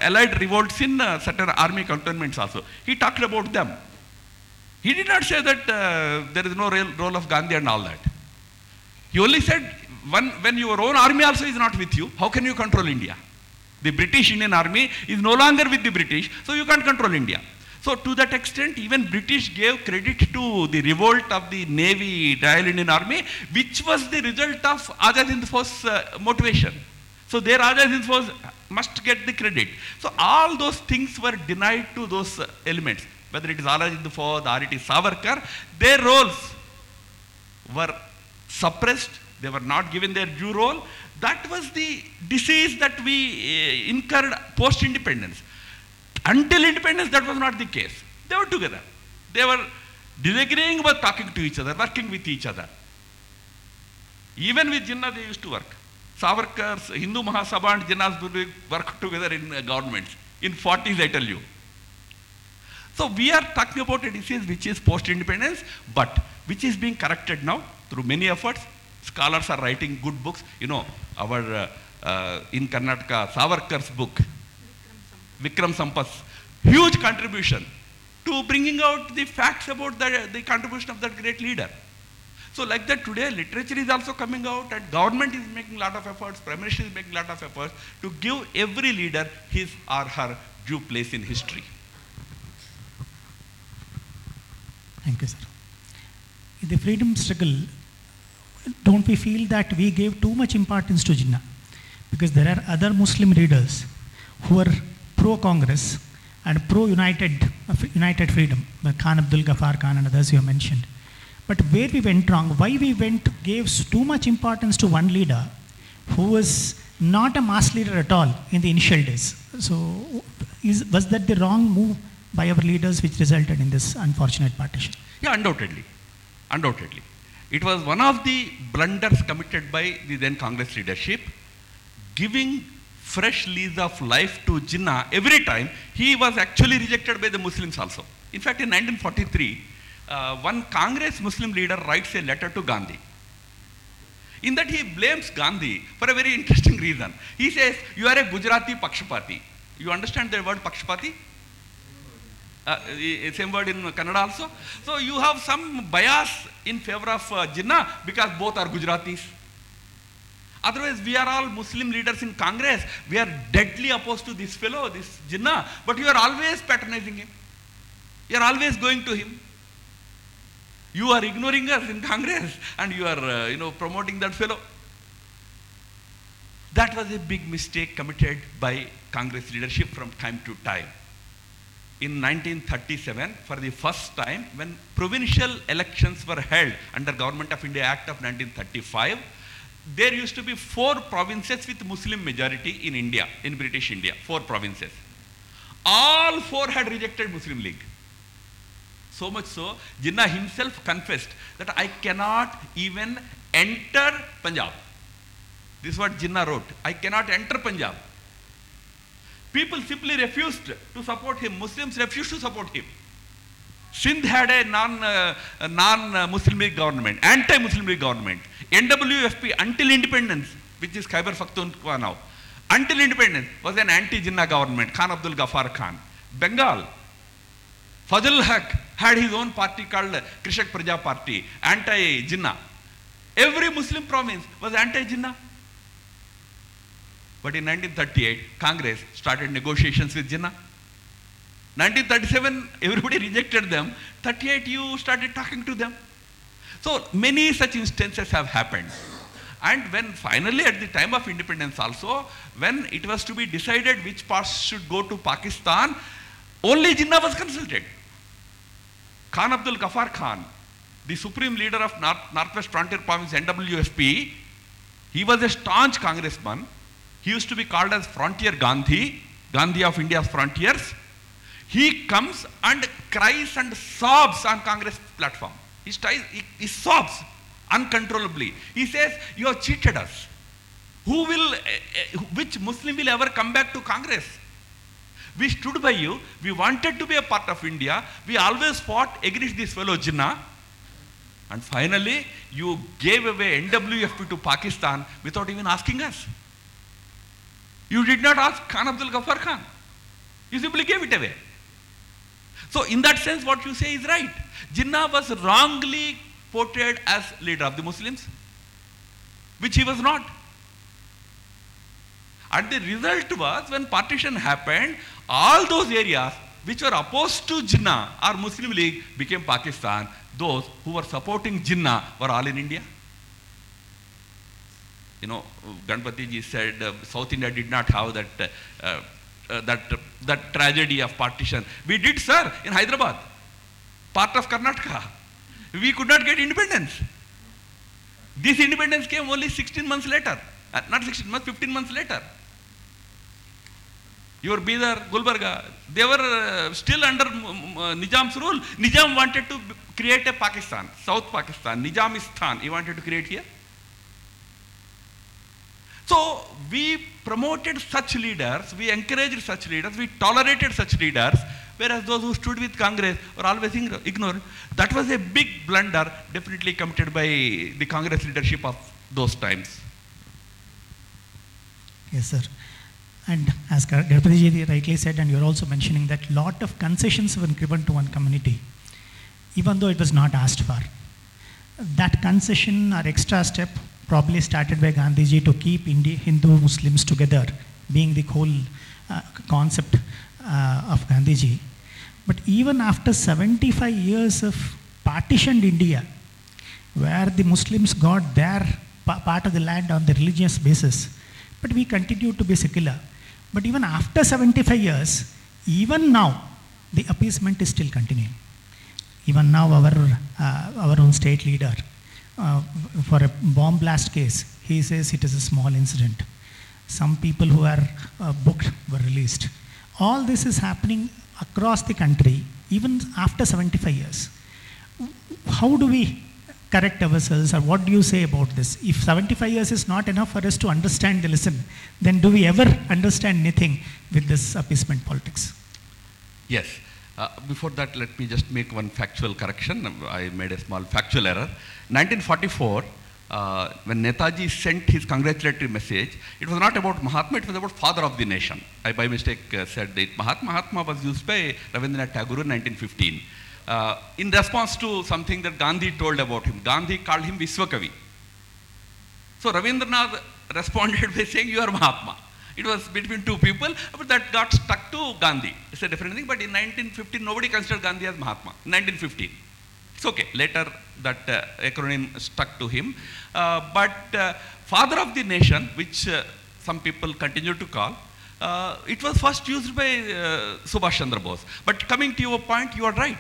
allied revolts in certain army cantonments also. He talked about them. He did not say that there is no real role of Gandhi and all that. He only said, when your own army also is not with you, how can you control India? The British Indian army is no longer with the British, so you can't control India. So to that extent, even British gave credit to the revolt of the Navy, Royal Indian Army, which was the result of Azad Hind Force motivation. So their Azad Hind Force must get the credit. So all those things were denied to those elements, whether it is Azad Hind Force or it is Savarkar. Their roles were suppressed. They were not given their due role. That was the disease that we incurred post-independence. Until independence, that was not the case. They were together. They were disagreeing but talking to each other, working with each other. Even with Jinnah, they used to work. Savarkar's Hindu Mahasabha and Jinnah's worked together in governments. In 40s, I tell you. So we are talking about a disease which is post-independence, but which is being corrected now through many efforts. Scholars are writing good books. You know, our in Karnataka, Savarkar's book, Vikram Sampat's huge contribution to bringing out the facts about the contribution of that great leader. So like that today, literature is also coming out, and government is making a lot of efforts, Prime Minister is making a lot of efforts to give every leader his or her due place in history. Thank you, sir. In the freedom struggle, don't we feel that we gave too much importance to Jinnah? Because there are other Muslim leaders who are pro-Congress and pro-United Freedom, Khan Abdul Ghaffar Khan and others you have mentioned. But where we went wrong, why we gave too much importance to one leader who was not a mass leader at all in the initial days. So was that the wrong move by our leaders which resulted in this unfortunate partition? Yeah, undoubtedly. Undoubtedly. It was one of the blunders committed by the then Congress leadership, giving fresh lease of life to Jinnah. Every time he was actually rejected by the Muslims also. In fact, in 1943, one Congress Muslim leader writes a letter to Gandhi. In that he blames Gandhi for a very interesting reason. He says, you are a Gujarati Pakshapati. You understand the word Pakshapati? Same word in Kannada also. So you have some bias in favor of Jinnah because both are Gujaratis. Otherwise, we are all Muslim leaders in Congress. We are deadly opposed to this fellow, this Jinnah. But you are always patronizing him. You are always going to him. You are ignoring us in Congress and you are promoting that fellow. That was a big mistake committed by Congress leadership from time to time. In 1937, for the first time, when provincial elections were held under Government of India Act of 1935, there used to be 4 provinces with Muslim majority in India, in British India, 4 provinces. All 4 had rejected Muslim League. So much so, Jinnah himself confessed that I cannot even enter Punjab. This is what Jinnah wrote. I cannot enter Punjab. People simply refused to support him. Muslims refused to support him. Sindh had a non-Muslim League government, anti-Muslim League government. NWFP until independence, which is Khyber Pakhtunkhwa now, until independence was an anti-Jinnah government, Khan Abdul Ghaffar Khan. Bengal, Fazl Haq had his own party called Krishak Praja Party, anti-Jinnah. Every Muslim province was anti-Jinnah. But in 1938, Congress started negotiations with Jinnah. 1937, everybody rejected them. 38, you started talking to them. So many such instances have happened. And when finally at the time of independence also, when it was to be decided which parts should go to Pakistan, only Jinnah was consulted. Khan Abdul Ghaffar Khan, the supreme leader of Northwest Frontier Province, NWFP, he was a staunch congressman. He used to be called as Frontier Gandhi, Gandhi of India's frontiers. He comes and cries and sobs on Congress platform. He sobs uncontrollably. He says, you have cheated us. Which Muslim will ever come back to Congress? We stood by you. We wanted to be a part of India. We always fought against this fellow Jinnah. And finally, you gave away NWFP to Pakistan without even asking us. You did not ask Khan Abdul Ghaffar Khan. You simply gave it away. So in that sense, what you say is right. Jinnah was wrongly portrayed as leader of the Muslims, which he was not. And the result was, when partition happened, all those areas which were opposed to Jinnah or Muslim League became Pakistan. Those who were supporting Jinnah were all in India. You know, Ganpati ji said South India did not have that tragedy of partition. We did, sir, in Hyderabad, part of Karnataka. We could not get independence. This independence came only 16 months later. Not 16 months, 15 months later. Your Bidar, Gulbarga, they were still under Nizam's rule. Nizam wanted to create a Pakistan, South Pakistan, Nizamistan, he wanted to create here. So we promoted such leaders, we encouraged such leaders, we tolerated such leaders, whereas those who stood with Congress were always ignored. That was a big blunder definitely committed by the Congress leadership of those times. Yes, sir. And as Ganpati ji rightly said, and you're also mentioning that lot of concessions were given to one community, even though it was not asked for. That concession or extra step probably started by Gandhiji to keep Hindu Muslims together, being the whole concept of Gandhiji. But even after 75 years of partitioned India, where the Muslims got their part of the land on the religious basis, but we continue to be secular. But even after 75 years, even now, the appeasement is still continuing. Even now, our own state leader, for a bomb blast case, he says it is a small incident. Some people who are booked were released. All this is happening across the country, even after 75 years. How do we correct ourselves, or what do you say about this? If 75 years is not enough for us to understand the lesson, then do we ever understand anything with this appeasement politics? Yes. Before that, let me just make one factual correction. I made a small factual error. 1944, when Netaji sent his congratulatory message, it was not about Mahatma, it was about father of the nation. I by mistake said that Mahatma was used by Rabindranath Tagore in 1915. In response to something that Gandhi told about him. Gandhi called him Vishwakavi. So Rabindranath responded by saying, you are Mahatma. It was between two people, but that got stuck to Gandhi. It's a different thing, but in 1915, nobody considered Gandhi as Mahatma. In 1915. It's okay. Later, that acronym stuck to him. But father of the nation, which some people continue to call, it was first used by Subhash Chandra Bose. But coming to your point, you are right.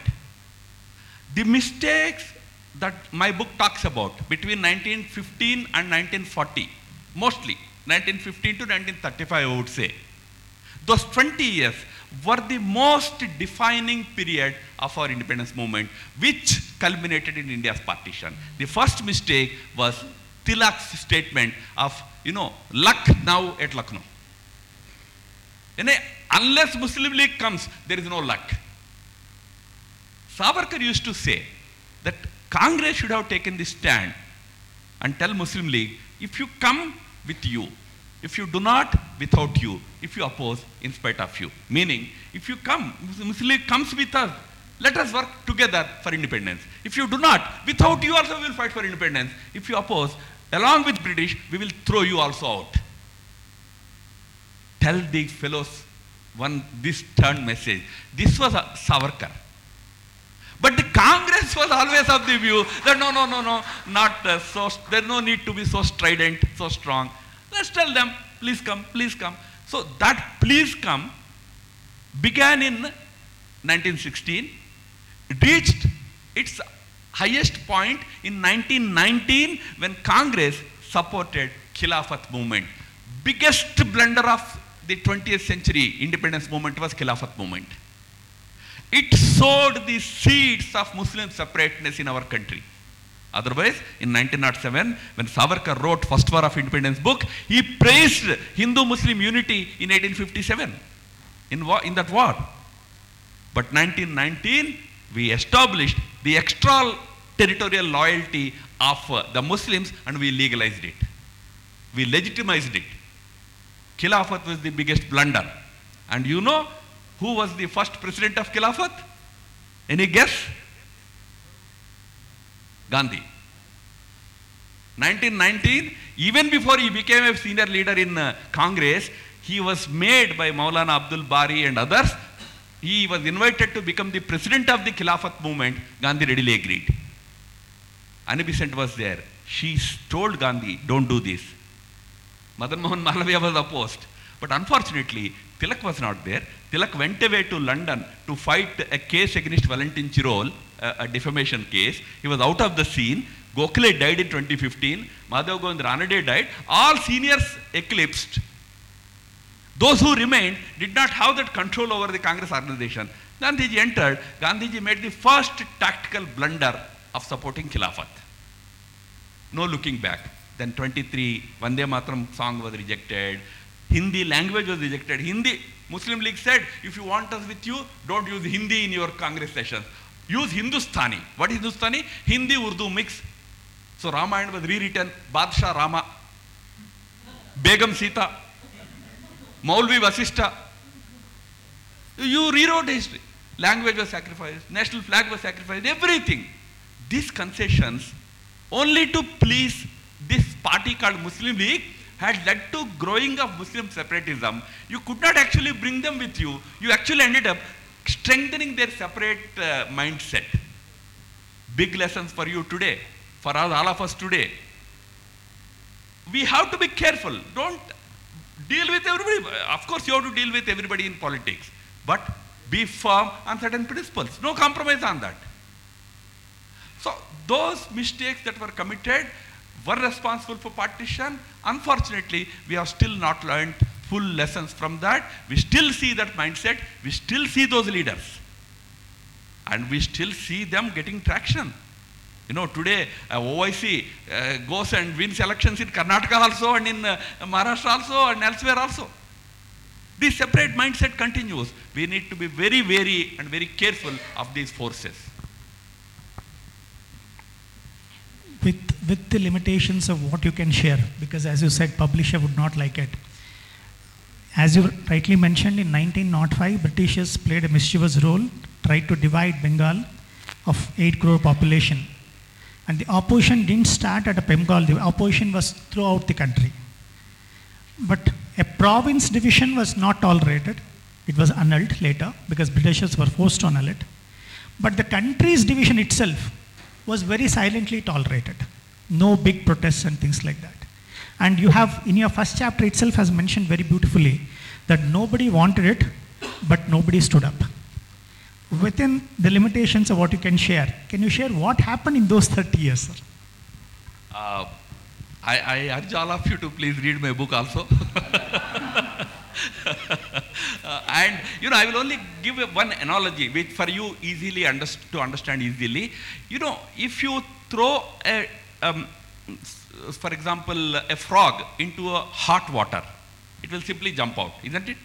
The mistakes that my book talks about between 1915 and 1940, mostly 1915 to 1935, I would say, those 20 years were the most defining period of our independence movement, which culminated in India's partition. The first mistake was Tilak's statement of, luck now at Lucknow. Unless Muslim League comes, there is no luck. Savarkar used to say that Congress should have taken this stand and tell Muslim League, if you come, with you. If you do not, without you. If you oppose, in spite of you. Meaning, if you come, Muslim League comes with us, let us work together for independence. If you do not, without you also we will fight for independence. If you oppose, along with British, we will throw you also out. Tell the fellows this stern message. This was Savarkar. But the Congress was always of the view that not so, there's no need to be so strident, so strong. Let's tell them, please come, please come. So that please come began in 1916, reached its highest point in 1919 when Congress supported Khilafat movement. Biggest blunder of the 20th century independence movement was Khilafat movement. It sowed the seeds of Muslim separateness in our country. Otherwise, in 1907, when Savarkar wrote First War of Independence book, he praised Hindu-Muslim unity in 1857, in that war. But 1919, we established the extra territorial loyalty of the Muslims, and we legalized it. We legitimized it. Khilafat was the biggest blunder. And you know who was the first president of Khilafat? Any guess? Gandhi. 1919, even before he became a senior leader in Congress, he was made by Maulana Abdul Bari and others. He was invited to become the president of the Khilafat movement. Gandhi readily agreed. Anna Besant was there. She told Gandhi, don't do this. Madan Mohan Malaviya was opposed. But unfortunately, Tilak was not there. Tilak went away to London to fight a case against Valentin Chirol, a defamation case. He was out of the scene. Gokhale died in 2015. Madhav Govindra Ranade died. All seniors eclipsed. Those who remained did not have that control over the Congress organization. Gandhiji entered. Gandhiji made the first tactical blunder of supporting Khilafat. No looking back. Then 23, Vande Mataram song was rejected. Hindi language was rejected. Hindi, Muslim League said, if you want us with you, don't use Hindi in your Congress sessions. Use Hindustani. What is Hindustani? Hindi, Urdu mix. So Ramayana was rewritten, Badshah Rama, Begum Sita, Maulvi Vasishta. You rewrote history. Language was sacrificed, national flag was sacrificed, everything. These concessions, only to please this party called Muslim League, had led to growing of Muslim separatism. You could not actually bring them with you. You actually ended up strengthening their separate mindset. Big lessons for you today, for all of us today. We have to be careful. Don't deal with everybody. Of course, you have to deal with everybody in politics. But be firm on certain principles. No compromise on that. So those mistakes that were committed were responsible for partition. Unfortunately, we have still not learned full lessons from that. We still see that mindset. We still see those leaders. And we still see them getting traction. You know, today OIC goes and wins elections in Karnataka also, and in Maharashtra also, and elsewhere also. This separate mindset continues. We need to be very wary and very careful of these forces. With the limitations of what you can share, because as you said, publisher would not like it. As you rightly mentioned, in 1905, Britishers played a mischievous role, tried to divide Bengal of 8 crore population. And the opposition didn't start at a Bengal, the opposition was throughout the country. But a province division was not tolerated. It was annulled later because Britishers were forced to annul it. But the country's division itself was very silently tolerated. No big protests and things like that. And you have, in your first chapter itself has mentioned very beautifully that nobody wanted it, but nobody stood up. Within the limitations of what you can you share what happened in those 30 years, sir? I urge all of you to please read my book also. And you know, I will only give one analogy which for you easily to understand easily. You know, if you throw a for example a frog into a hot water, it will simply jump out, isn't it?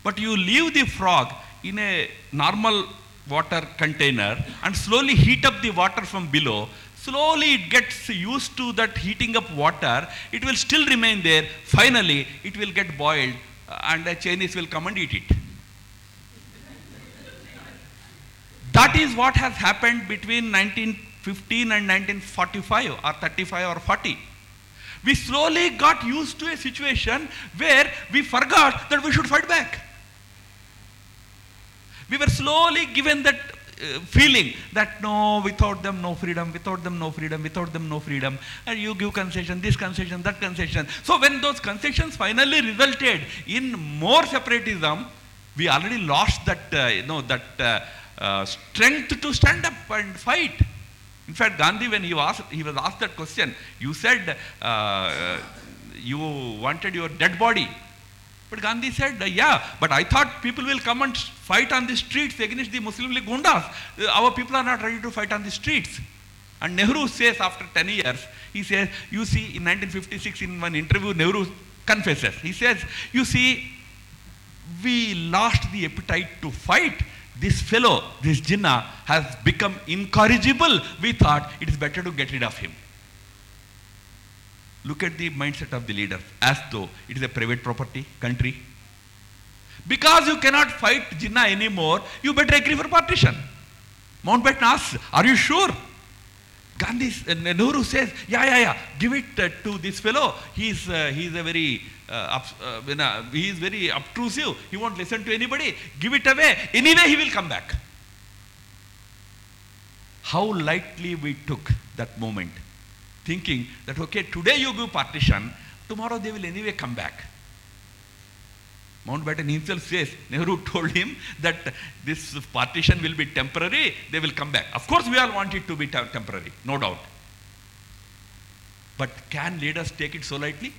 But you leave the frog in a normal water container and slowly heat up the water from below. Slowly it gets used to that heating up water. It will still remain there. Finally, it will get boiled and the Chinese will come and eat it. That is what has happened between 1915 and 1945 or 35 or 40. We slowly got used to a situation where we forgot that we should fight back. We were slowly given that feeling that no, without them no freedom, without them no freedom, without them no freedom, and you give concession, this concession, that concession. So when those concessions finally resulted in more separatism, we already lost that strength to stand up and fight. In fact, Gandhi, when he was asked that question, you said you wanted your dead body. But Gandhi said, yeah, but I thought people will come and fight on the streets against the Muslim League gundas. Our people are not ready to fight on the streets. And Nehru says after 10 years, he says, you see, in 1956 in one interview, Nehru confesses. He says, you see, we lost the appetite to fight this fellow, this Jinnah, has become incorrigible, we thought it is better to get rid of him. Look at the mindset of the leaders, as though it is a private property, country. Because you cannot fight Jinnah anymore, you better agree for partition. Mountbatten asks, are you sure? Nehru says, yeah, give it to this fellow. He is very obtrusive. He won't listen to anybody. Give it away. Anyway, he will come back. How lightly we took that moment, thinking that, okay, today you give partition, tomorrow they will anyway come back. Mountbatten himself says, Nehru told him that this partition will be temporary, they will come back. Of course, we all want it to be temporary, no doubt. But can leaders take it so lightly?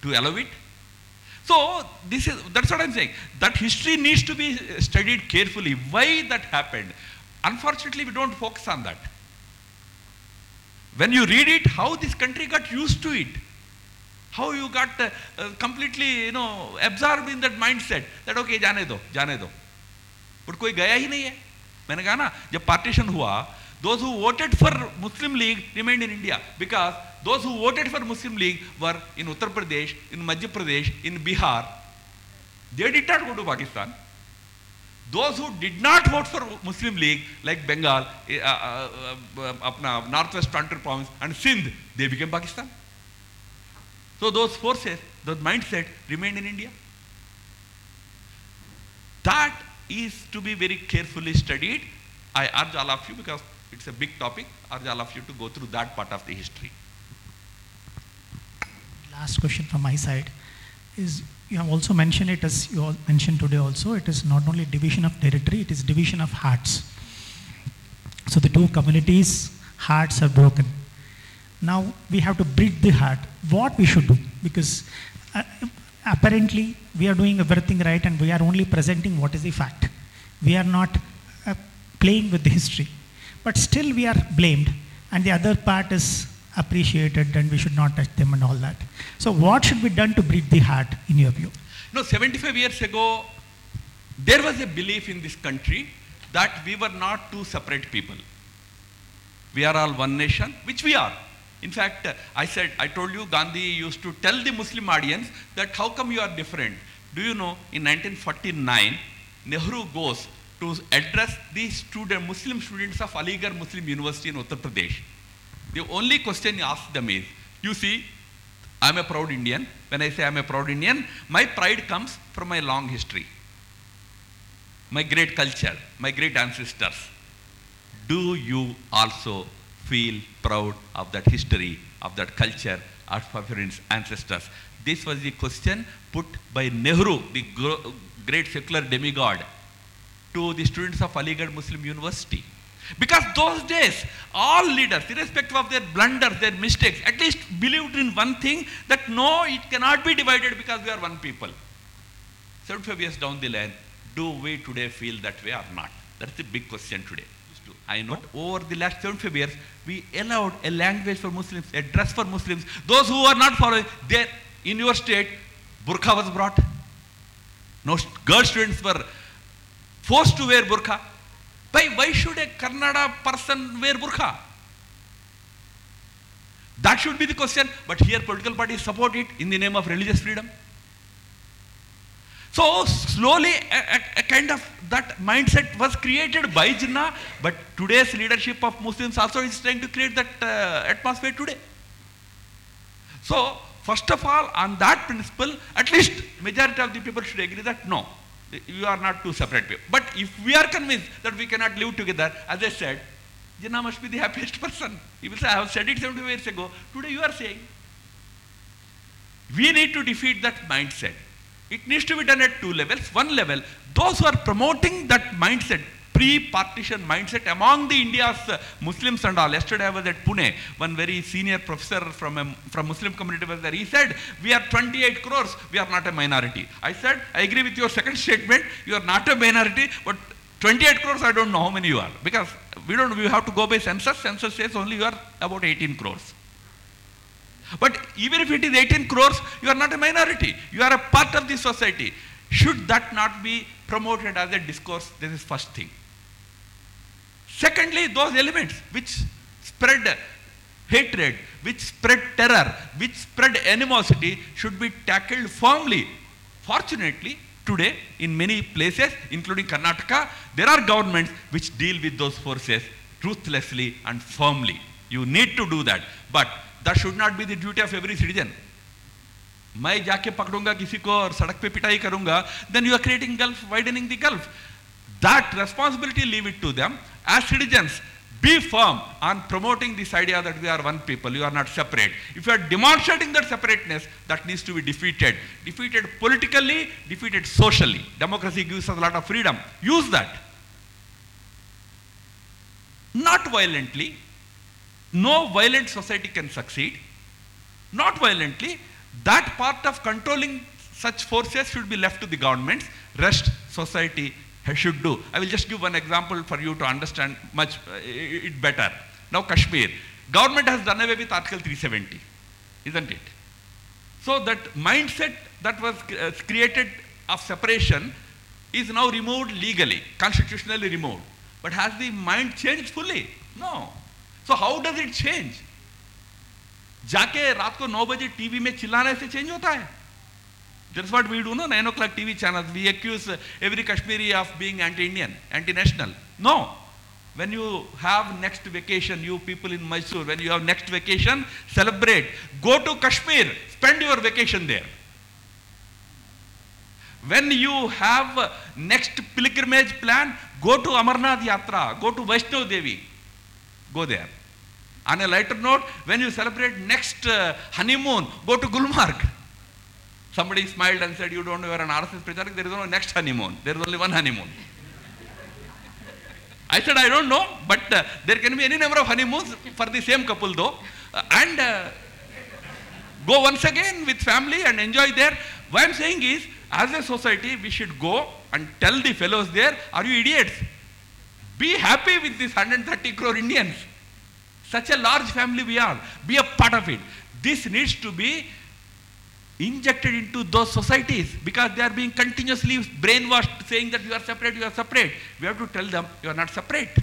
To allow it? So, that's what I'm saying. That history needs to be studied carefully. Why that happened? Unfortunately, we don't focus on that. When you read it, how this country got used to it. How you got completely, absorbed in that mindset that okay, जाने दो. But कोई गया ही नहीं है. मैंने कहा ना, जब partition हुआ, those who voted for Muslim League remained in India, because those who voted for Muslim League were in Uttar Pradesh, in Madhya Pradesh, in Bihar. They did not go to Pakistan. Those who did not vote for Muslim League, like Bengal, Northwest Frontier Province, and Sindh, they became Pakistan. So those forces, those mindset remained in India. That is to be very carefully studied. I urge all of you, because it's a big topic, urge all of you to go through that part of the history. Last question from my side is, you have also mentioned it, as you all mentioned today also, it is not only division of territory, it is division of hearts. So the two communities' hearts are broken. Now we have to bridge the heart. What we should do? Because apparently we are doing everything right and we are only presenting what is the fact. We are not playing with the history. But still we are blamed, and the other part is appreciated and we should not touch them and all that. So what should be done to bridge the heart in your view? No, 75 years ago, there was a belief in this country that we were not two separate people. We are all one nation, which we are. In fact, I told you, Gandhi used to tell the Muslim audience that how come you are different? Do you know, in 1949, Nehru goes to address the Muslim students of Aligarh Muslim University in Uttar Pradesh. The only question he asked them is, you see, I'm a proud Indian. When I say I'm a proud Indian, my pride comes from my long history, my great culture, my great ancestors. Do you also feel proud of that history, of that culture, of your ancestors? This was the question put by Nehru, the great secular demigod, to the students of Aligarh Muslim University. Because those days, all leaders, irrespective of their blunders, their mistakes, at least believed in one thing, that no, it cannot be divided because we are one people. 75 years down the line, do we today feel that way or not? That's the big question today. I know, but over the last 75 years, we allowed a language for Muslims, a dress for Muslims. Those who are not following, there in your state, burqa was brought. No, girl students were forced to wear burqa. Why should a Kannada person wear burqa? That should be the question. But here political parties support it in the name of religious freedom. So slowly a kind of that mindset was created by Jinnah, but today's leadership of Muslims also is trying to create that atmosphere today. So first of all, on that principle, at least majority of the people should agree that no, you are not two separate people. But if we are convinced that we cannot live together, as I said, Jinnah must be the happiest person. He will say, I have said it 70 years ago, today you are saying. We need to defeat that mindset. It needs to be done at two levels. One level, those who are promoting that mindset, pre-partition mindset among the India's Muslims and all. Yesterday I was at Pune, one very senior professor from Muslim community was there. He said, we are 28 crores, we are not a minority. I said, I agree with your second statement, you are not a minority, but 28 crores, I don't know how many you are. Because we have to go by census. Census says only you are about 18 crores. But even if it is 18 crores, you are not a minority. You are a part of the society. Should that not be promoted as a discourse? This is first thing. Secondly, those elements which spread hatred, which spread terror, which spread animosity should be tackled firmly. Fortunately, today in many places, including Karnataka, there are governments which deal with those forces ruthlessly and firmly. You need to do that. But that should not be the duty of every citizen. मैं जाके पकड़ूंगा किसी को और सड़क पे पिटाई करूंगा, then you are creating gulf, widening the gulf. That responsibility, leave it to them. As citizens, be firm on promoting this idea that we are one people, you are not separate. If you are demonstrating that separateness, that needs to be defeated. Defeated politically, defeated socially. Democracy gives us a lot of freedom. Use that. Not violently. No violent society can succeed. Not violently. That part of controlling such forces should be left to the governments. Rest society should do. I will just give one example for you to understand much it better. Now Kashmir. Government has done away with Article 370, isn't it? So that mindset that was created of separation is now removed legally, constitutionally removed. But has the mind changed fully? No. So how does it change? जाके रात को 9 बजे TV में चिल्लाने से change होता है? That's what we do, no? 9 o'clock TV channels, we accuse every Kashmiri of being anti-Indian, anti-national. No. When you have next vacation, you people in Mysore, when you have next vacation, celebrate. Go to Kashmir, spend your vacation there. When you have next pilgrimage plan, go to Amarnath Yatra, go to Vaishnav Devi, go there. On a lighter note, when you celebrate next honeymoon, go to Gulmarg. Somebody smiled and said, you don't know, you are an RSS preacher, there is no next honeymoon, there is only one honeymoon. I said, I don't know, but there can be any number of honeymoons for the same couple though. And go once again with family and enjoy there. What I am saying is, as a society, we should go and tell the fellows there, are you idiots? Be happy with these 130 crore Indians. Such a large family we are. Be a part of it. This needs to be injected into those societies because they are being continuously brainwashed saying that you are separate, you are separate. We have to tell them you are not separate.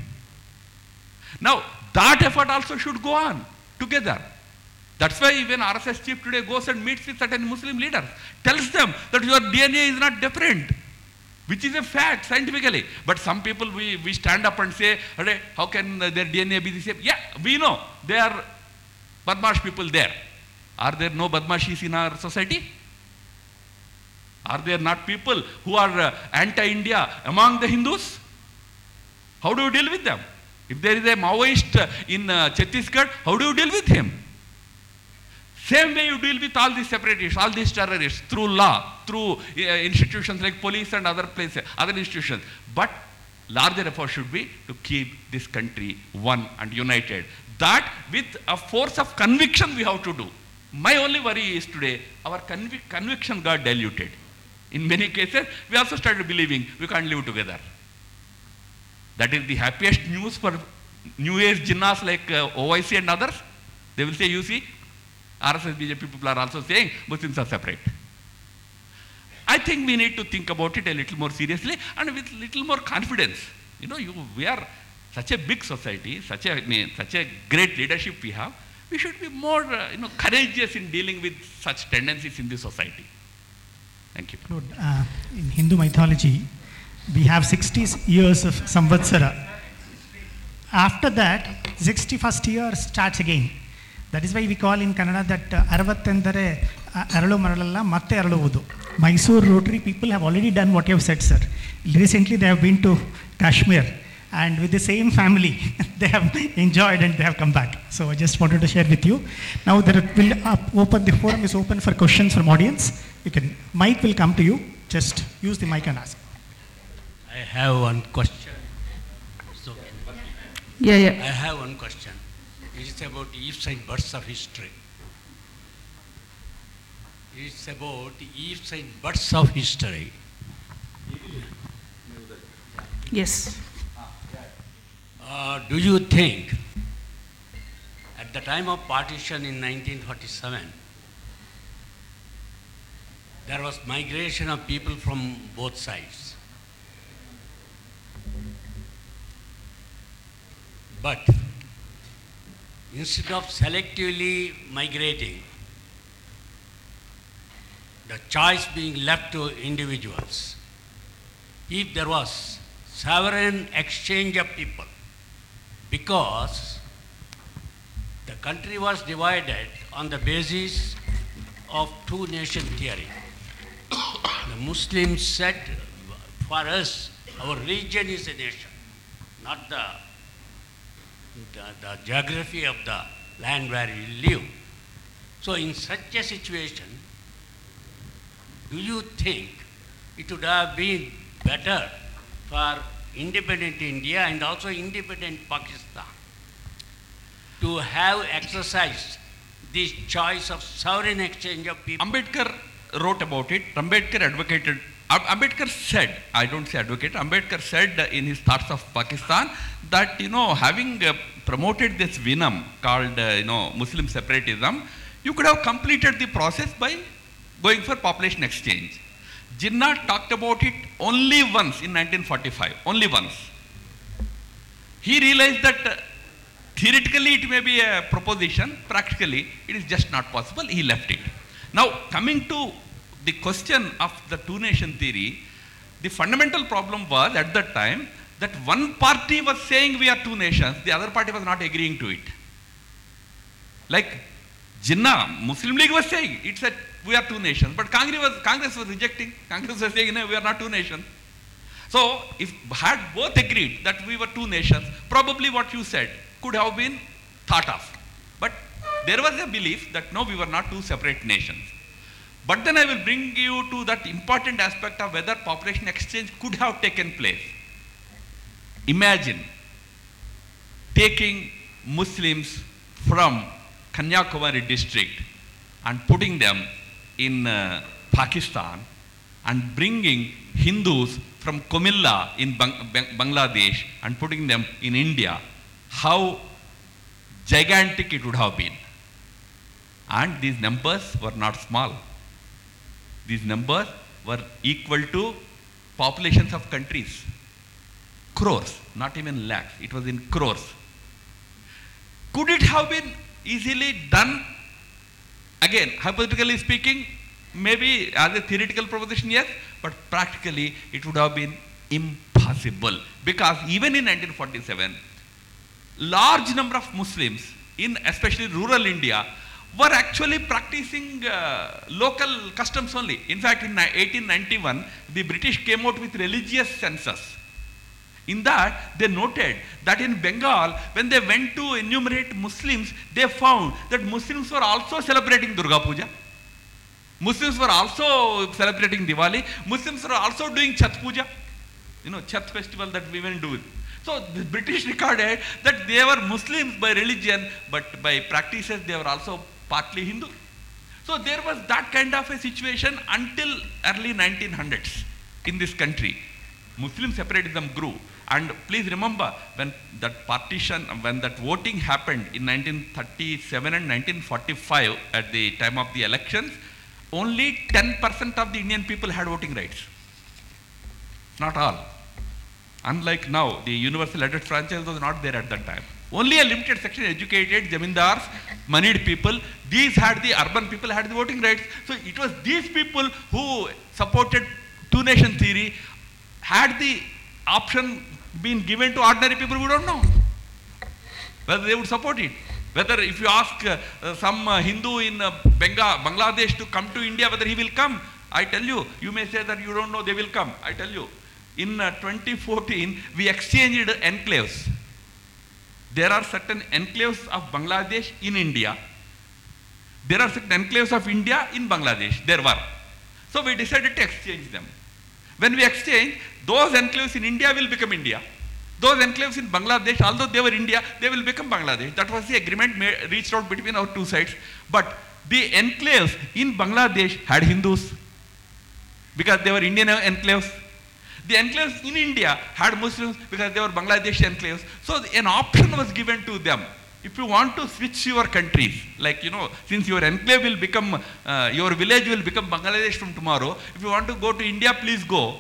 Now, that effort also should go on together. That's why even RSS chief today goes and meets with certain Muslim leaders, tells them that your DNA is not different, which is a fact scientifically. But some people, we stand up and say, how can their DNA be the same? Yeah, we know. There are Badmash people there. Are there no Badmashis in our society? Are there not people who are anti-India among the Hindus? How do you deal with them? If there is a Maoist in Chhattisgarh, how do you deal with him? Same way you deal with all these separatists, all these terrorists, through law, through institutions like police and other places, other institutions. But larger effort should be to keep this country one and united. That with a force of conviction we have to do. My only worry is today, our conviction got diluted. In many cases, we also started believing we can't live together. That is the happiest news for New Age jinnahs like OIC and others. They will say, you see, RSS, BJP people are also saying Muslims are separate. I think we need to think about it a little more seriously and with little more confidence. You know, we are such a big society, such a great leadership we have. We should be more, courageous in dealing with such tendencies in the society. Thank you. Lord, in Hindu mythology, we have 60 years of Samvatsara. After that, 61st year starts again. That is why we call in Kannada that Aravatendare Aralu Maralalla Matte Araluvudu. Mysore Rotary people have already done what you have said, sir. Recently they have been to Kashmir and with the same family they have enjoyed and they have come back. So I just wanted to share with you. Now the forum is open for questions from audience. Mic will come to you. Just use the mic and ask. I have one question. So, Yeah. I have one question. It is about Eves and Buds of history. It is about Eves and Buds of history. Yes. Do you think at the time of partition in 1947, there was migration of people from both sides. But instead of selectively migrating, the choice being left to individuals, if there was sovereign exchange of people, because the country was divided on the basis of two-nation theory. The Muslims said, for us, our religion is a nation, not the geography of the land where we live. So in such a situation, do you think it would have been better for independent India and also independent Pakistan to have exercised this choice of sovereign exchange of people? Ambedkar wrote about it. Ambedkar advocated. Ambedkar said, I don't say advocate, Ambedkar said in his Thoughts of Pakistan that, having promoted this venom called, Muslim separatism, you could have completed the process by going for population exchange. Jinnah talked about it only once in 1945, only once. He realized that theoretically it may be a proposition, practically it is just not possible, he left it. Now, coming to the question of the two-nation theory, the fundamental problem was at that time that one party was saying we are two nations, the other party was not agreeing to it. Like Jinnah, Muslim League was saying, it said we are two nations, but Congress was rejecting. Congress was saying, no, we are not two nations. So, if had both agreed that we were two nations, probably what you said could have been thought of. But there was a belief that no, we were not two separate nations. But then I will bring you to that important aspect of whether population exchange could have taken place. Imagine taking Muslims from Kanyakumari district and putting them in Pakistan and bringing Hindus from Comilla in Bangladesh and putting them in India. How gigantic it would have been. And these numbers were not small. These numbers were equal to populations of countries. Crores, not even lakhs, it was in crores. Could it have been easily done? Again, hypothetically speaking, maybe as a theoretical proposition, yes, but practically it would have been impossible. Because even in 1947, large number of Muslims in especially rural India were actually practicing local customs only. In fact, in 1891, the British came out with religious census. In that, they noted that in Bengal, when they went to enumerate Muslims, they found that Muslims were also celebrating Durga Puja. Muslims were also celebrating Diwali. Muslims were also doing Chhat Puja. Chhat festival that women do. So the British recorded that they were Muslims by religion, but by practices they were also partly Hindu. So there was that kind of a situation until early 1900s in this country. Muslim separatism grew. And please remember, when that partition, when that voting happened in 1937 and 1945 at the time of the elections, only 10% of the Indian people had voting rights. Not all. Unlike now, the universal adult franchise was not there at that time. Only a limited section, educated, zamindars, moneyed people, these had the urban people had the voting rights. So it was these people who supported two-nation theory. Had the option been given to ordinary people, we don't know whether they would support it. Whether if you ask some Hindu in Bangladesh to come to India, whether he will come, I tell you, you may say that you don't know, they will come. I tell you, in 2014, we exchanged enclaves. There are certain enclaves of Bangladesh in India. There are certain enclaves of India in Bangladesh. There were. So we decided to exchange them. When we exchange, those enclaves in India will become India. Those enclaves in Bangladesh, although they were India, they will become Bangladesh. That was the agreement reached out between our two sides. But the enclaves in Bangladesh had Hindus because they were Indian enclaves. The enclaves in India had Muslims because they were Bangladeshi enclaves. So an option was given to them if you want to switch your countries, like, since your enclave will become, your village will become Bangladesh from tomorrow, if you want to go to India, please go.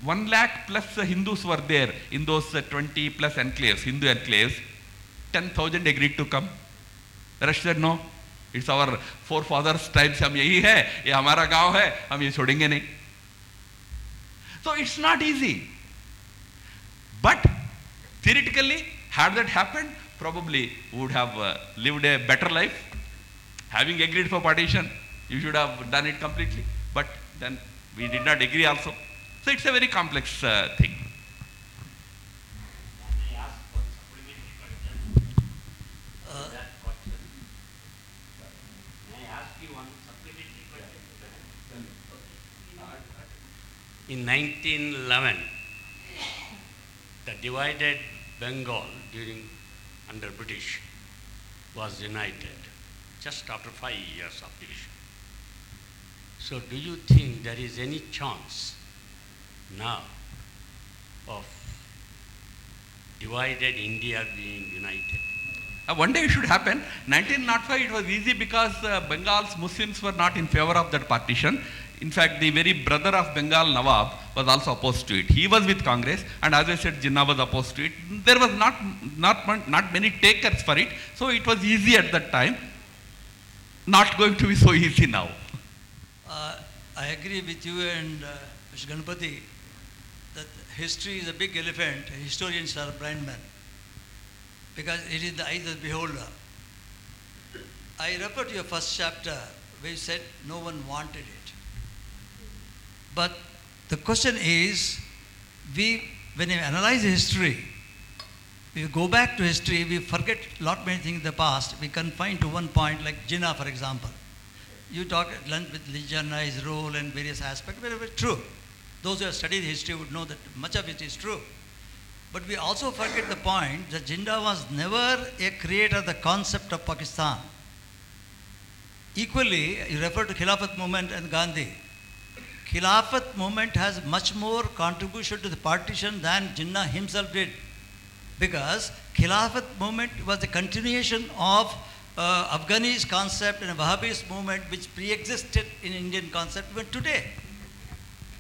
1 lakh plus Hindus were there in those 20 plus enclaves, Hindu enclaves. 10,000 agreed to come. The rest said no. It's our forefathers' tribes. हम यही है, ये हमारा गांव है, हम ये छोड़ेंगे नहीं. So it's not easy. But theoretically, had that happened, probably would have lived a better life. Having agreed for partition, you should have done it completely. But then we did not agree also. So it's a very complex thing. In 1911, the divided Bengal under British was united just after 5 years of division. So do you think there is any chance now of divided India being united? One day it should happen. 1905 it was easy because Bengal's Muslims were not in favor of that partition. In fact, the very brother of Bengal, Nawab, was also opposed to it. He was with Congress, and as I said, Jinnah was opposed to it. There was not many takers for it, so it was easy at that time. Not going to be so easy now. I agree with you and Mr. Ganpati that history is a big elephant. Historians are blind men because it is the eyes of the beholder. I refer to your first chapter where you said no one wanted it. But the question is, when we analyze history, we go back to history, we forget many things in the past. We confine to one point, like Jinnah, for example. You talk at length with Jinnah, his role and various aspects, very, very true. Those who have studied history would know that much of it is true. But we also forget the point that Jinnah was never a creator of the concept of Pakistan. Equally, you refer to Khilafat movement and Gandhi. Khilafat movement has much more contribution to the partition than Jinnah himself did. Because Khilafat movement was a continuation of Afghani's concept and a Wahhabist movement which pre-existed in Indian concept even today.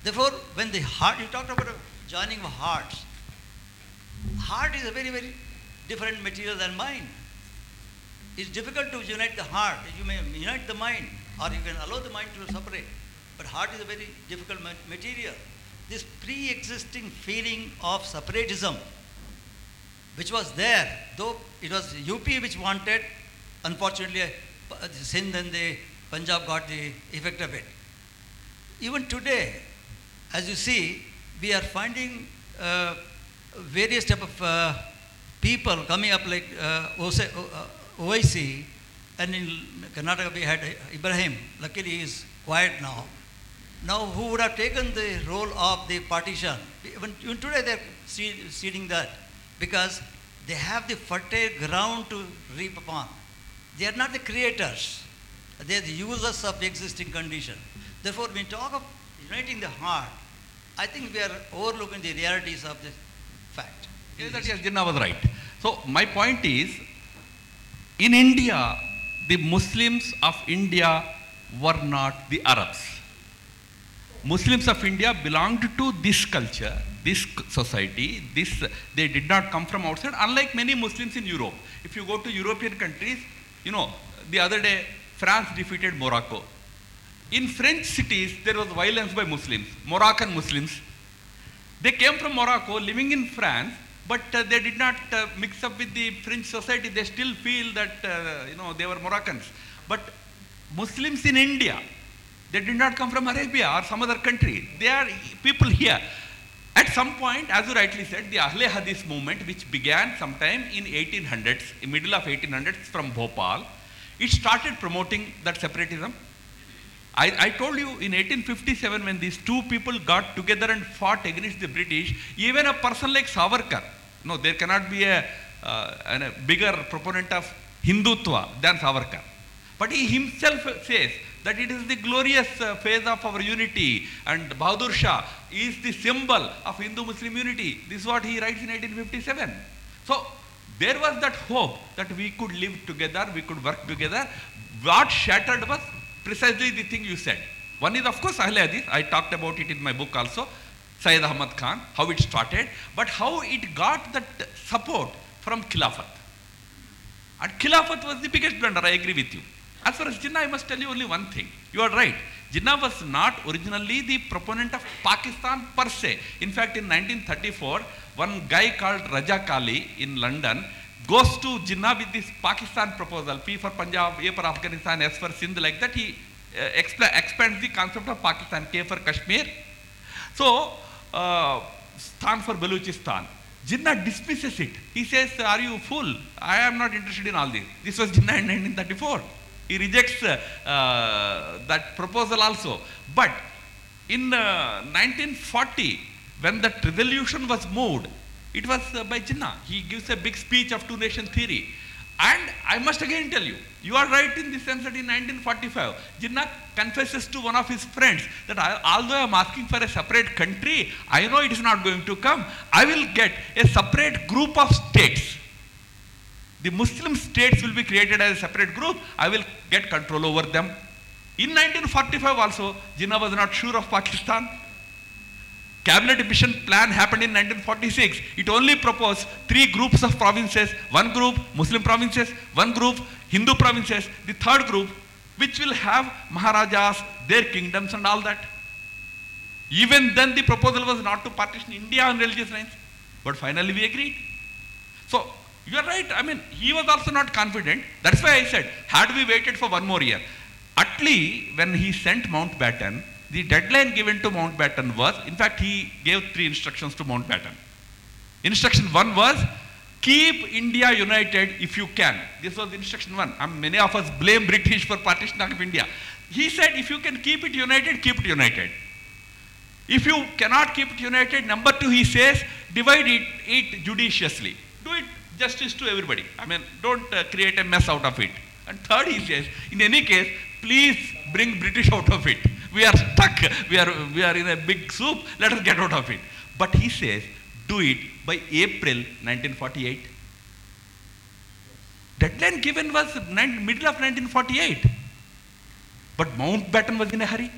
Therefore, when the heart, you talked about a joining of hearts. Heart is a very, very different material than mind. It's difficult to unite the heart. You may unite the mind, or you can allow the mind to separate. But heart is a very difficult material. This pre-existing feeling of separatism, which was there, though it was UP which wanted, unfortunately, Sindh and the Punjab got the effect of it. Even today, as you see, we are finding various type of people coming up like OIC, and in Karnataka we had Ibrahim. Luckily he is quiet now. Now who would have taken the role of the partition? Even today they are ceding that because they have the fertile ground to reap upon. They are not the creators. They are the users of the existing condition. Therefore, when we talk of uniting the heart, I think we are overlooking the realities of the fact. Yes, Jinnah was right. So my point is, in India, the Muslims of India were not the Arabs. Muslims of India belonged to this culture, this society, they did not come from outside, unlike many Muslims in Europe. If you go to European countries, the other day, France defeated Morocco. In French cities, there was violence by Muslims, Moroccan Muslims. They came from Morocco, living in France, but they did not mix up with the French society. They still feel that, they were Moroccans. But Muslims in India, they did not come from Arabia or some other country. They are people here. At some point, as you rightly said, the Ahle Hadith movement, which began sometime in 1800s, in middle of 1800s from Bhopal, it started promoting that separatism. I told you in 1857 when these two people got together and fought against the British, even a person like Savarkar, there cannot be a bigger proponent of Hindutva than Savarkar. But he himself says that it is the glorious phase of our unity, and Bahadur Shah is the symbol of Hindu-Muslim unity. This is what he writes in 1857. So There was that hope that we could live together, we could work together. What shattered was precisely the thing you said. One is, of course, Ahle Hadith. I talked about it in my book also, Syed Ahmad Khan, how it started, but how it got that support from Khilafat. And Khilafat was the biggest blunder, I agree with you. As far as Jinnah, I must tell you only one thing. You are right. Jinnah was not originally the proponent of Pakistan per se. In fact, in 1934, one guy called Raja Kali in London goes to Jinnah with this Pakistan proposal, P for Punjab, A for Afghanistan, S for Sindh, like that. He expands the concept of Pakistan, K for Kashmir. So, Stan for Baluchistan. Jinnah dismisses it. He says, are you fool? I am not interested in all this. This was Jinnah in 1934. He rejects that proposal also. But in 1940, when that resolution was moved, it was by Jinnah. He gives a big speech of two-nation theory. And I must again tell you, you are right in the sense that in 1945, Jinnah confesses to one of his friends that although I am asking for a separate country, I know it is not going to come. I will get a separate group of states. The Muslim states will be created as a separate group. I will get control over them. In 1945 also, Jinnah was not sure of Pakistan. Cabinet mission plan happened in 1946. It only proposed 3 groups of provinces. One group, Muslim provinces. One group, Hindu provinces. The third group, which will have Maharajas, their kingdoms and all that. Even then the proposal was not to partition India on religious lines. But finally we agreed. So, you are right. I mean, he was also not confident. That's why I said, had we waited for one more year. Attlee, when he sent Mountbatten, the deadline given to Mountbatten was, in fact, he gave 3 instructions to Mountbatten. Instruction 1 was, keep India united if you can. This was instruction 1. Many of us blame British for partition of India. He said, if you can keep it united, keep it united. If you cannot keep it united, number 2, he says, divide it judiciously. Do it justice to everybody. I mean, don't create a mess out of it. And third, he says, in any case, please bring British out of it. We are stuck. We are in a big soup. Let us get out of it. But he says, do it by April 1948. Deadline given was middle of 1948. But Mountbatten was in a hurry.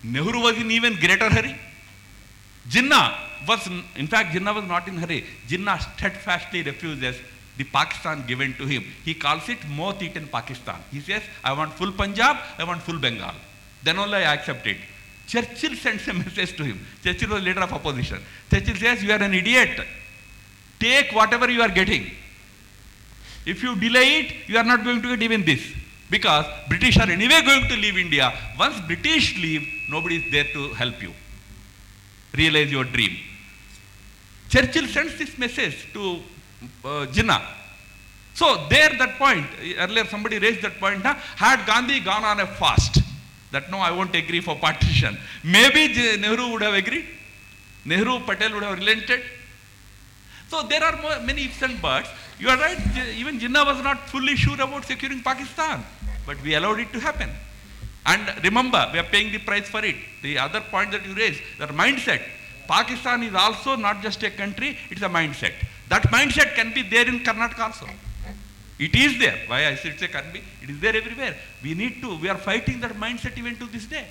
Nehru was in even greater hurry. Jinnah was not in a hurry. Jinnah steadfastly refuses the Pakistan given to him. He calls it moth-eaten Pakistan. He says, I want full Punjab, I want full Bengal. Then only I accept it. Churchill sends a message to him. Churchill was leader of opposition. Churchill says, you are an idiot. Take whatever you are getting. If you delay it, you are not going to get even this. Because British are anyway going to leave India. Once British leave, nobody is there to help you realize your dream. Churchill sends this message to Jinnah. So there, that point, earlier somebody raised that point, had Gandhi gone on a fast, that no, I won't agree for partition, maybe Nehru would have agreed. Nehru, Patel would have relented. So there are many ifs and buts. You are right, even Jinnah was not fully sure about securing Pakistan, but we allowed it to happen. And remember, we are paying the price for it. The other point that you raised, that mindset. Pakistan is also not just a country, it's a mindset. That mindset can be there in Karnataka also. It is there. Why I said it can be? It is there everywhere. We are fighting that mindset even to this day.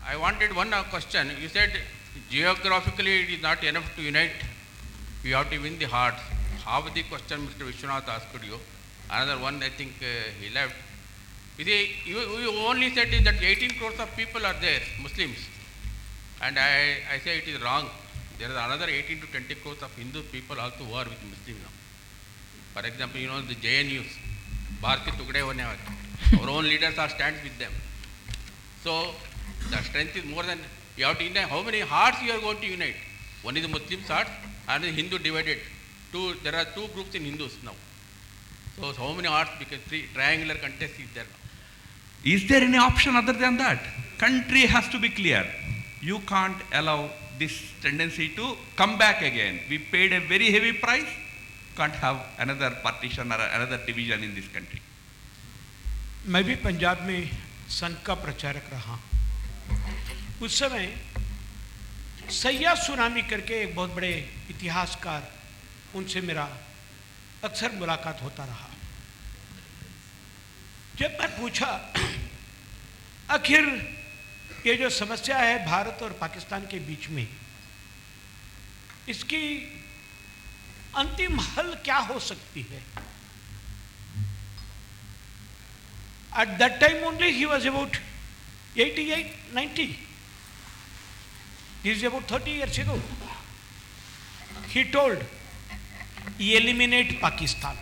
I wanted one question. You said geographically it is not enough to unite. We have to win the hearts. Half the question Mr. Vishwanath asked you. Another one, I think he left. You only said that 18 crores of people are there, Muslims. And I say it is wrong. There is another 18 to 20 crores of Hindu people also who are with Muslims now. For example, you know the JNUs, Bharati Tugde Hone Wale. Our own leaders are stands with them. So the strength is more than, you have to unite. How many hearts you are going to unite? One is the Muslims heart and the Hindu divided. There are 2 groups in Hindus now. So how many hearts, because triangular contest is there now. Is there any option other than that? Country has to be clear. You can't allow this tendency to come back again. We paid a very heavy price. Can't have another partition or another division in this country. मैं भी पंजाब में संघ का प्रचारक रहा। उस समय Syed tsunami करके एक बहुत बड़े इतिहासकार उनसे मेरा अक्सर मुलाकात होता रहा। जब मैं पूछा आखिर ये जो समस्या है भारत और पाकिस्तान के बीच में, इसकी अंतिम हल क्या हो सकती है? At that time only he was about 88, 90. This is about 30 years ago. He told, eliminate Pakistan.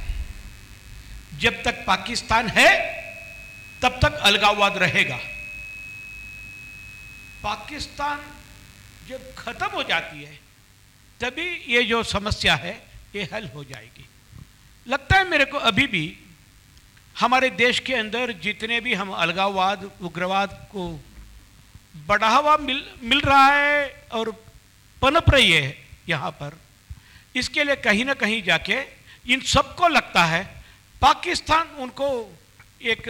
जब तक पाकिस्तान है तब तक अलगाववाद रहेगा। पाकिस्तान जब खत्म हो जाती है तभी ये जो समस्या है ये हल हो जाएगी। लगता है मेरे को अभी भी हमारे देश के अंदर जितने भी हम अलगाववाद, उग्रवाद को बढ़ावा मिल रहा है और पनप रही है यहाँ पर, इसके लिए कहीं ना कहीं जाके इन सबको लगता है पाकिस्तान उनको एक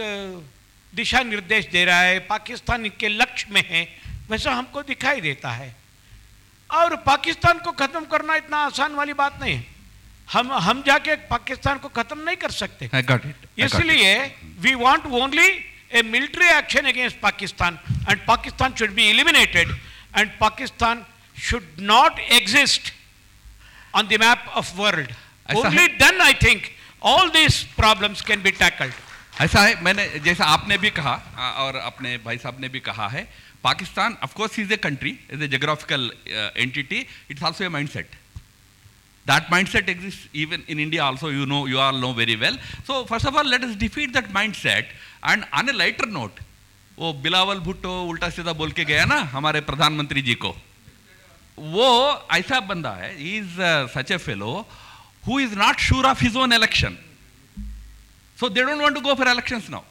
दिशा निर्देश दे रहा है, पाकिस्तान इनके लक्ष्य में है, वैसा हमको दिखाई देता है। और पाकिस्तान को ख़त्म करना इतना आसान वाली बात नहीं है। हम जाके पाकिस्तान को ख़त्म नहीं कर सकते। इसलिए we want only a military action against Pakistan, and Pakistan should be eliminated, and Pakistan should not exist on the map of world. Only then I think all these problems can be tackled. ऐसा है, मैंने जैसा आपने भी कहा और अपने भाई साहब ने भी कहा है, Pakistan of course is a country, is a geographical entity, it's also a mindset. That mindset exists even in India also, you all know very well. So first of all, let us defeat that mindset. And on a lighter note, वो बिलावल भुट्टो उल्टा सीधा बोल के गया ना हमारे प्रधानमंत्री जी को, वो ऐसा बंदा है, he is such a fellow who is not sure of his own election. So they don't want to go for elections now.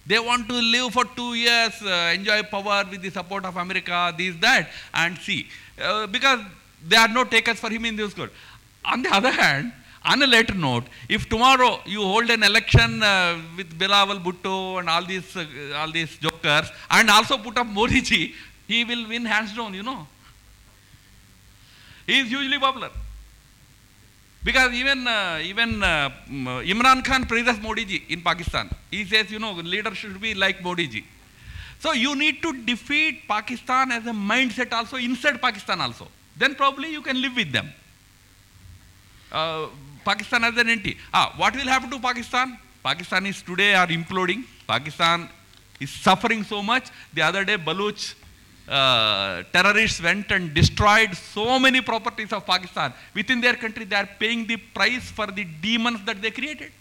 They want to live for 2 years, enjoy power with the support of America, this, that, and see. Because there are no takers for him in this court. On the other hand, on a later note, if tomorrow you hold an election with Bilawal Bhutto and all these jokers, and also put up Modi ji, he will win hands down, He is hugely popular. Because even Imran Khan praises Modi ji in Pakistan. He says, leader should be like Modi ji. So you need to defeat Pakistan as a mindset also, inside Pakistan also. Then probably you can live with them. Pakistan as an entity. What will happen to Pakistan? Pakistan is today are imploding. Pakistan is suffering so much. The other day, Baluch terrorists went and destroyed so many properties of Pakistan. Within their country, they are paying the price for the demons that they created.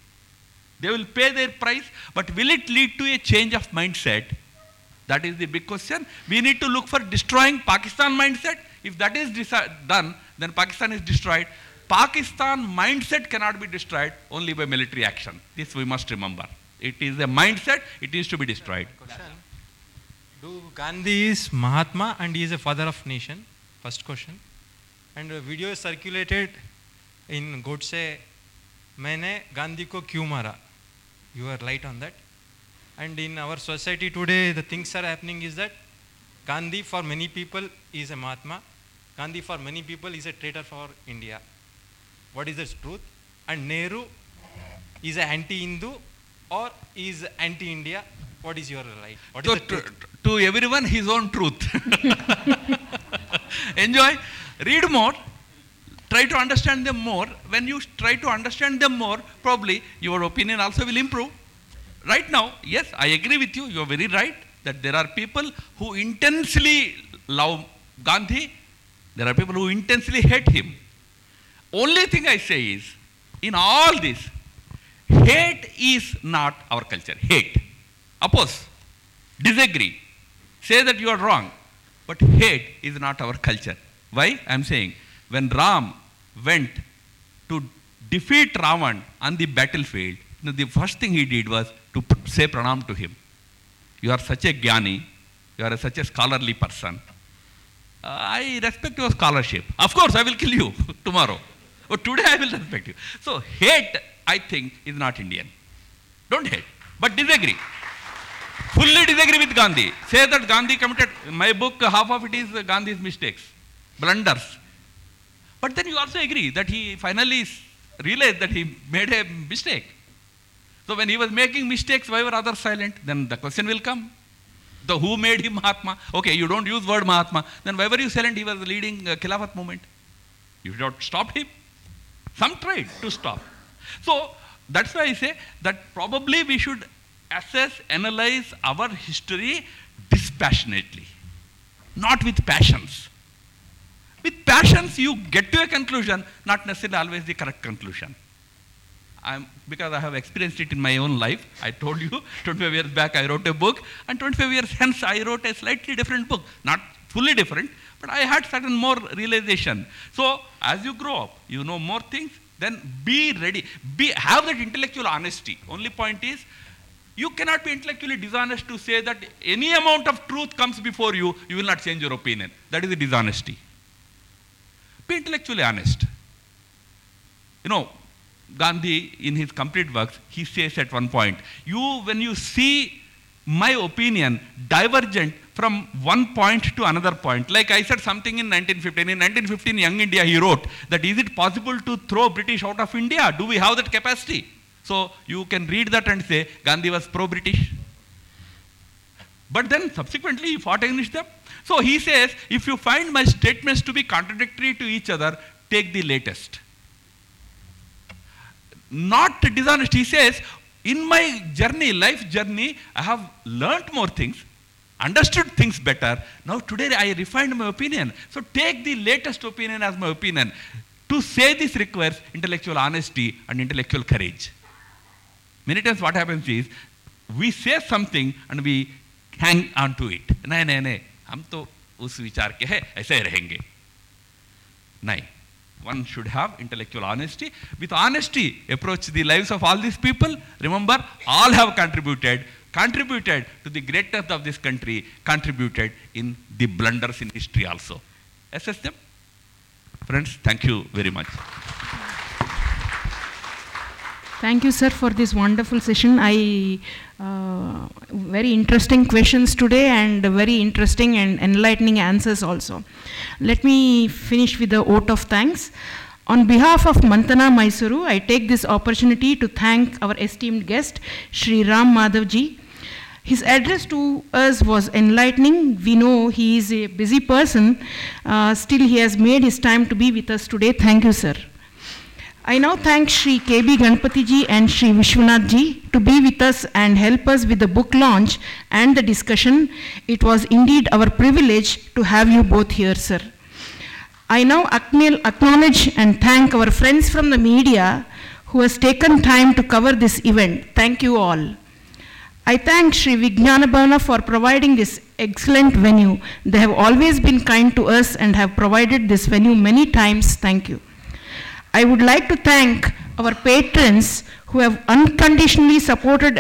They will pay their price, but will it lead to a change of mindset? That is the big question. We need to look for destroying Pakistan mindset. If that is done, then Pakistan is destroyed. Pakistan mindset cannot be destroyed only by military action. This we must remember. It is a mindset, it is to be destroyed. Question. Do Gandhi is Mahatma and he is a father of nation? First question. And a video is circulated in Godse, मैंने गांधी को क्यों मारा? You are light on that. And in our society today, the things are happening is that Gandhi for many people is a Mahatma. Gandhi for many people is a traitor for India. What is the truth? And Nehru is an anti-Hindu or is anti-India? What is your right? What is the truth? To everyone his own truth. Enjoy, read more, try to understand them more. When you try to understand them more, probably your opinion also will improve. Right now, yes, I agree with you, you are very right, that there are people who intensely love Gandhi, there are people who intensely hate him. Only thing I say is, in all this, hate is not our culture. Hate. Oppose. Disagree. Say that you are wrong. But hate is not our culture. Why? I am saying, when Ram went to defeat Ravan on the battlefield, the first thing he did was to say pranam to him. You are such a jnani. You are such a scholarly person. I respect your scholarship. Of course, I will kill you tomorrow. But today I will respect you. So hate, I think, is not Indian. Don't hate, but disagree. Fully disagree with Gandhi. Say that Gandhi committed, my book, half of it is Gandhi's mistakes, blunders. But then you also agree that he finally realized that he made a mistake. So when he was making mistakes, why were others silent? Then the question will come. The who made him Mahatma? Okay, you don't use word Mahatma. Then why were you silent? He was leading Khilafat movement. You should have stopped him. Some tried to stop. So that's why I say that probably we should assess, analyze our history dispassionately, not with passions. With passions, you get to a conclusion, not necessarily always the correct conclusion. Because I have experienced it in my own life. I told you, 25 years back I wrote a book, and 25 years hence I wrote a slightly different book. Not fully different, but I had certain more realization. So as you grow up, you know more things, then be ready. Have that intellectual honesty. Only point is, you cannot be intellectually dishonest to say that any amount of truth comes before you, you will not change your opinion. That is the dishonesty. Be intellectually honest. You know, Gandhi, in his complete works, he says at one point, when you see my opinion divergent from one point to another point, like I said something in 1915. In 1915, Young India, he wrote that is it possible to throw British out of India? Do we have that capacity? So you can read that and say Gandhi was pro-British. But then subsequently he fought against them. So he says, if you find my statements to be contradictory to each other, take the latest. Not dishonest. He says, in my journey, life journey, I have learnt more things, understood things better. Now today I refined my opinion. So take the latest opinion as my opinion. To say this requires intellectual honesty and intellectual courage. Many times what happens is, we say something and we hang on to it. नहीं, हम तो उस विचार के हैं, ऐसे ही रहेंगे. नहीं. One should have intellectual honesty. With honesty, approach the lives of all these people. Remember, all have contributed to the greatness of this country, contributed in the blunders in history also. Assess them. Friends, thank you very much. Thank you, sir, for this wonderful session. Very interesting questions today and very interesting and enlightening answers also. Let me finish with a vote of thanks. On behalf of Manthana Mysuru, I take this opportunity to thank our esteemed guest, Shri Ram Madhavji. His address to us was enlightening. We know he is a busy person. Still, he has made his time to be with us today. Thank you, sir. I now thank Shri K.B. Ganpati ji and Shri Vishwanath ji to be with us and help us with the book launch and the discussion. It was indeed our privilege to have you both here, sir. I now acknowledge and thank our friends from the media who has taken time to cover this event. Thank you all. I thank Shri Vijnana Bhavana for providing this excellent venue. They have always been kind to us and have provided this venue many times. Thank you. I would like to thank our patrons who have unconditionally supported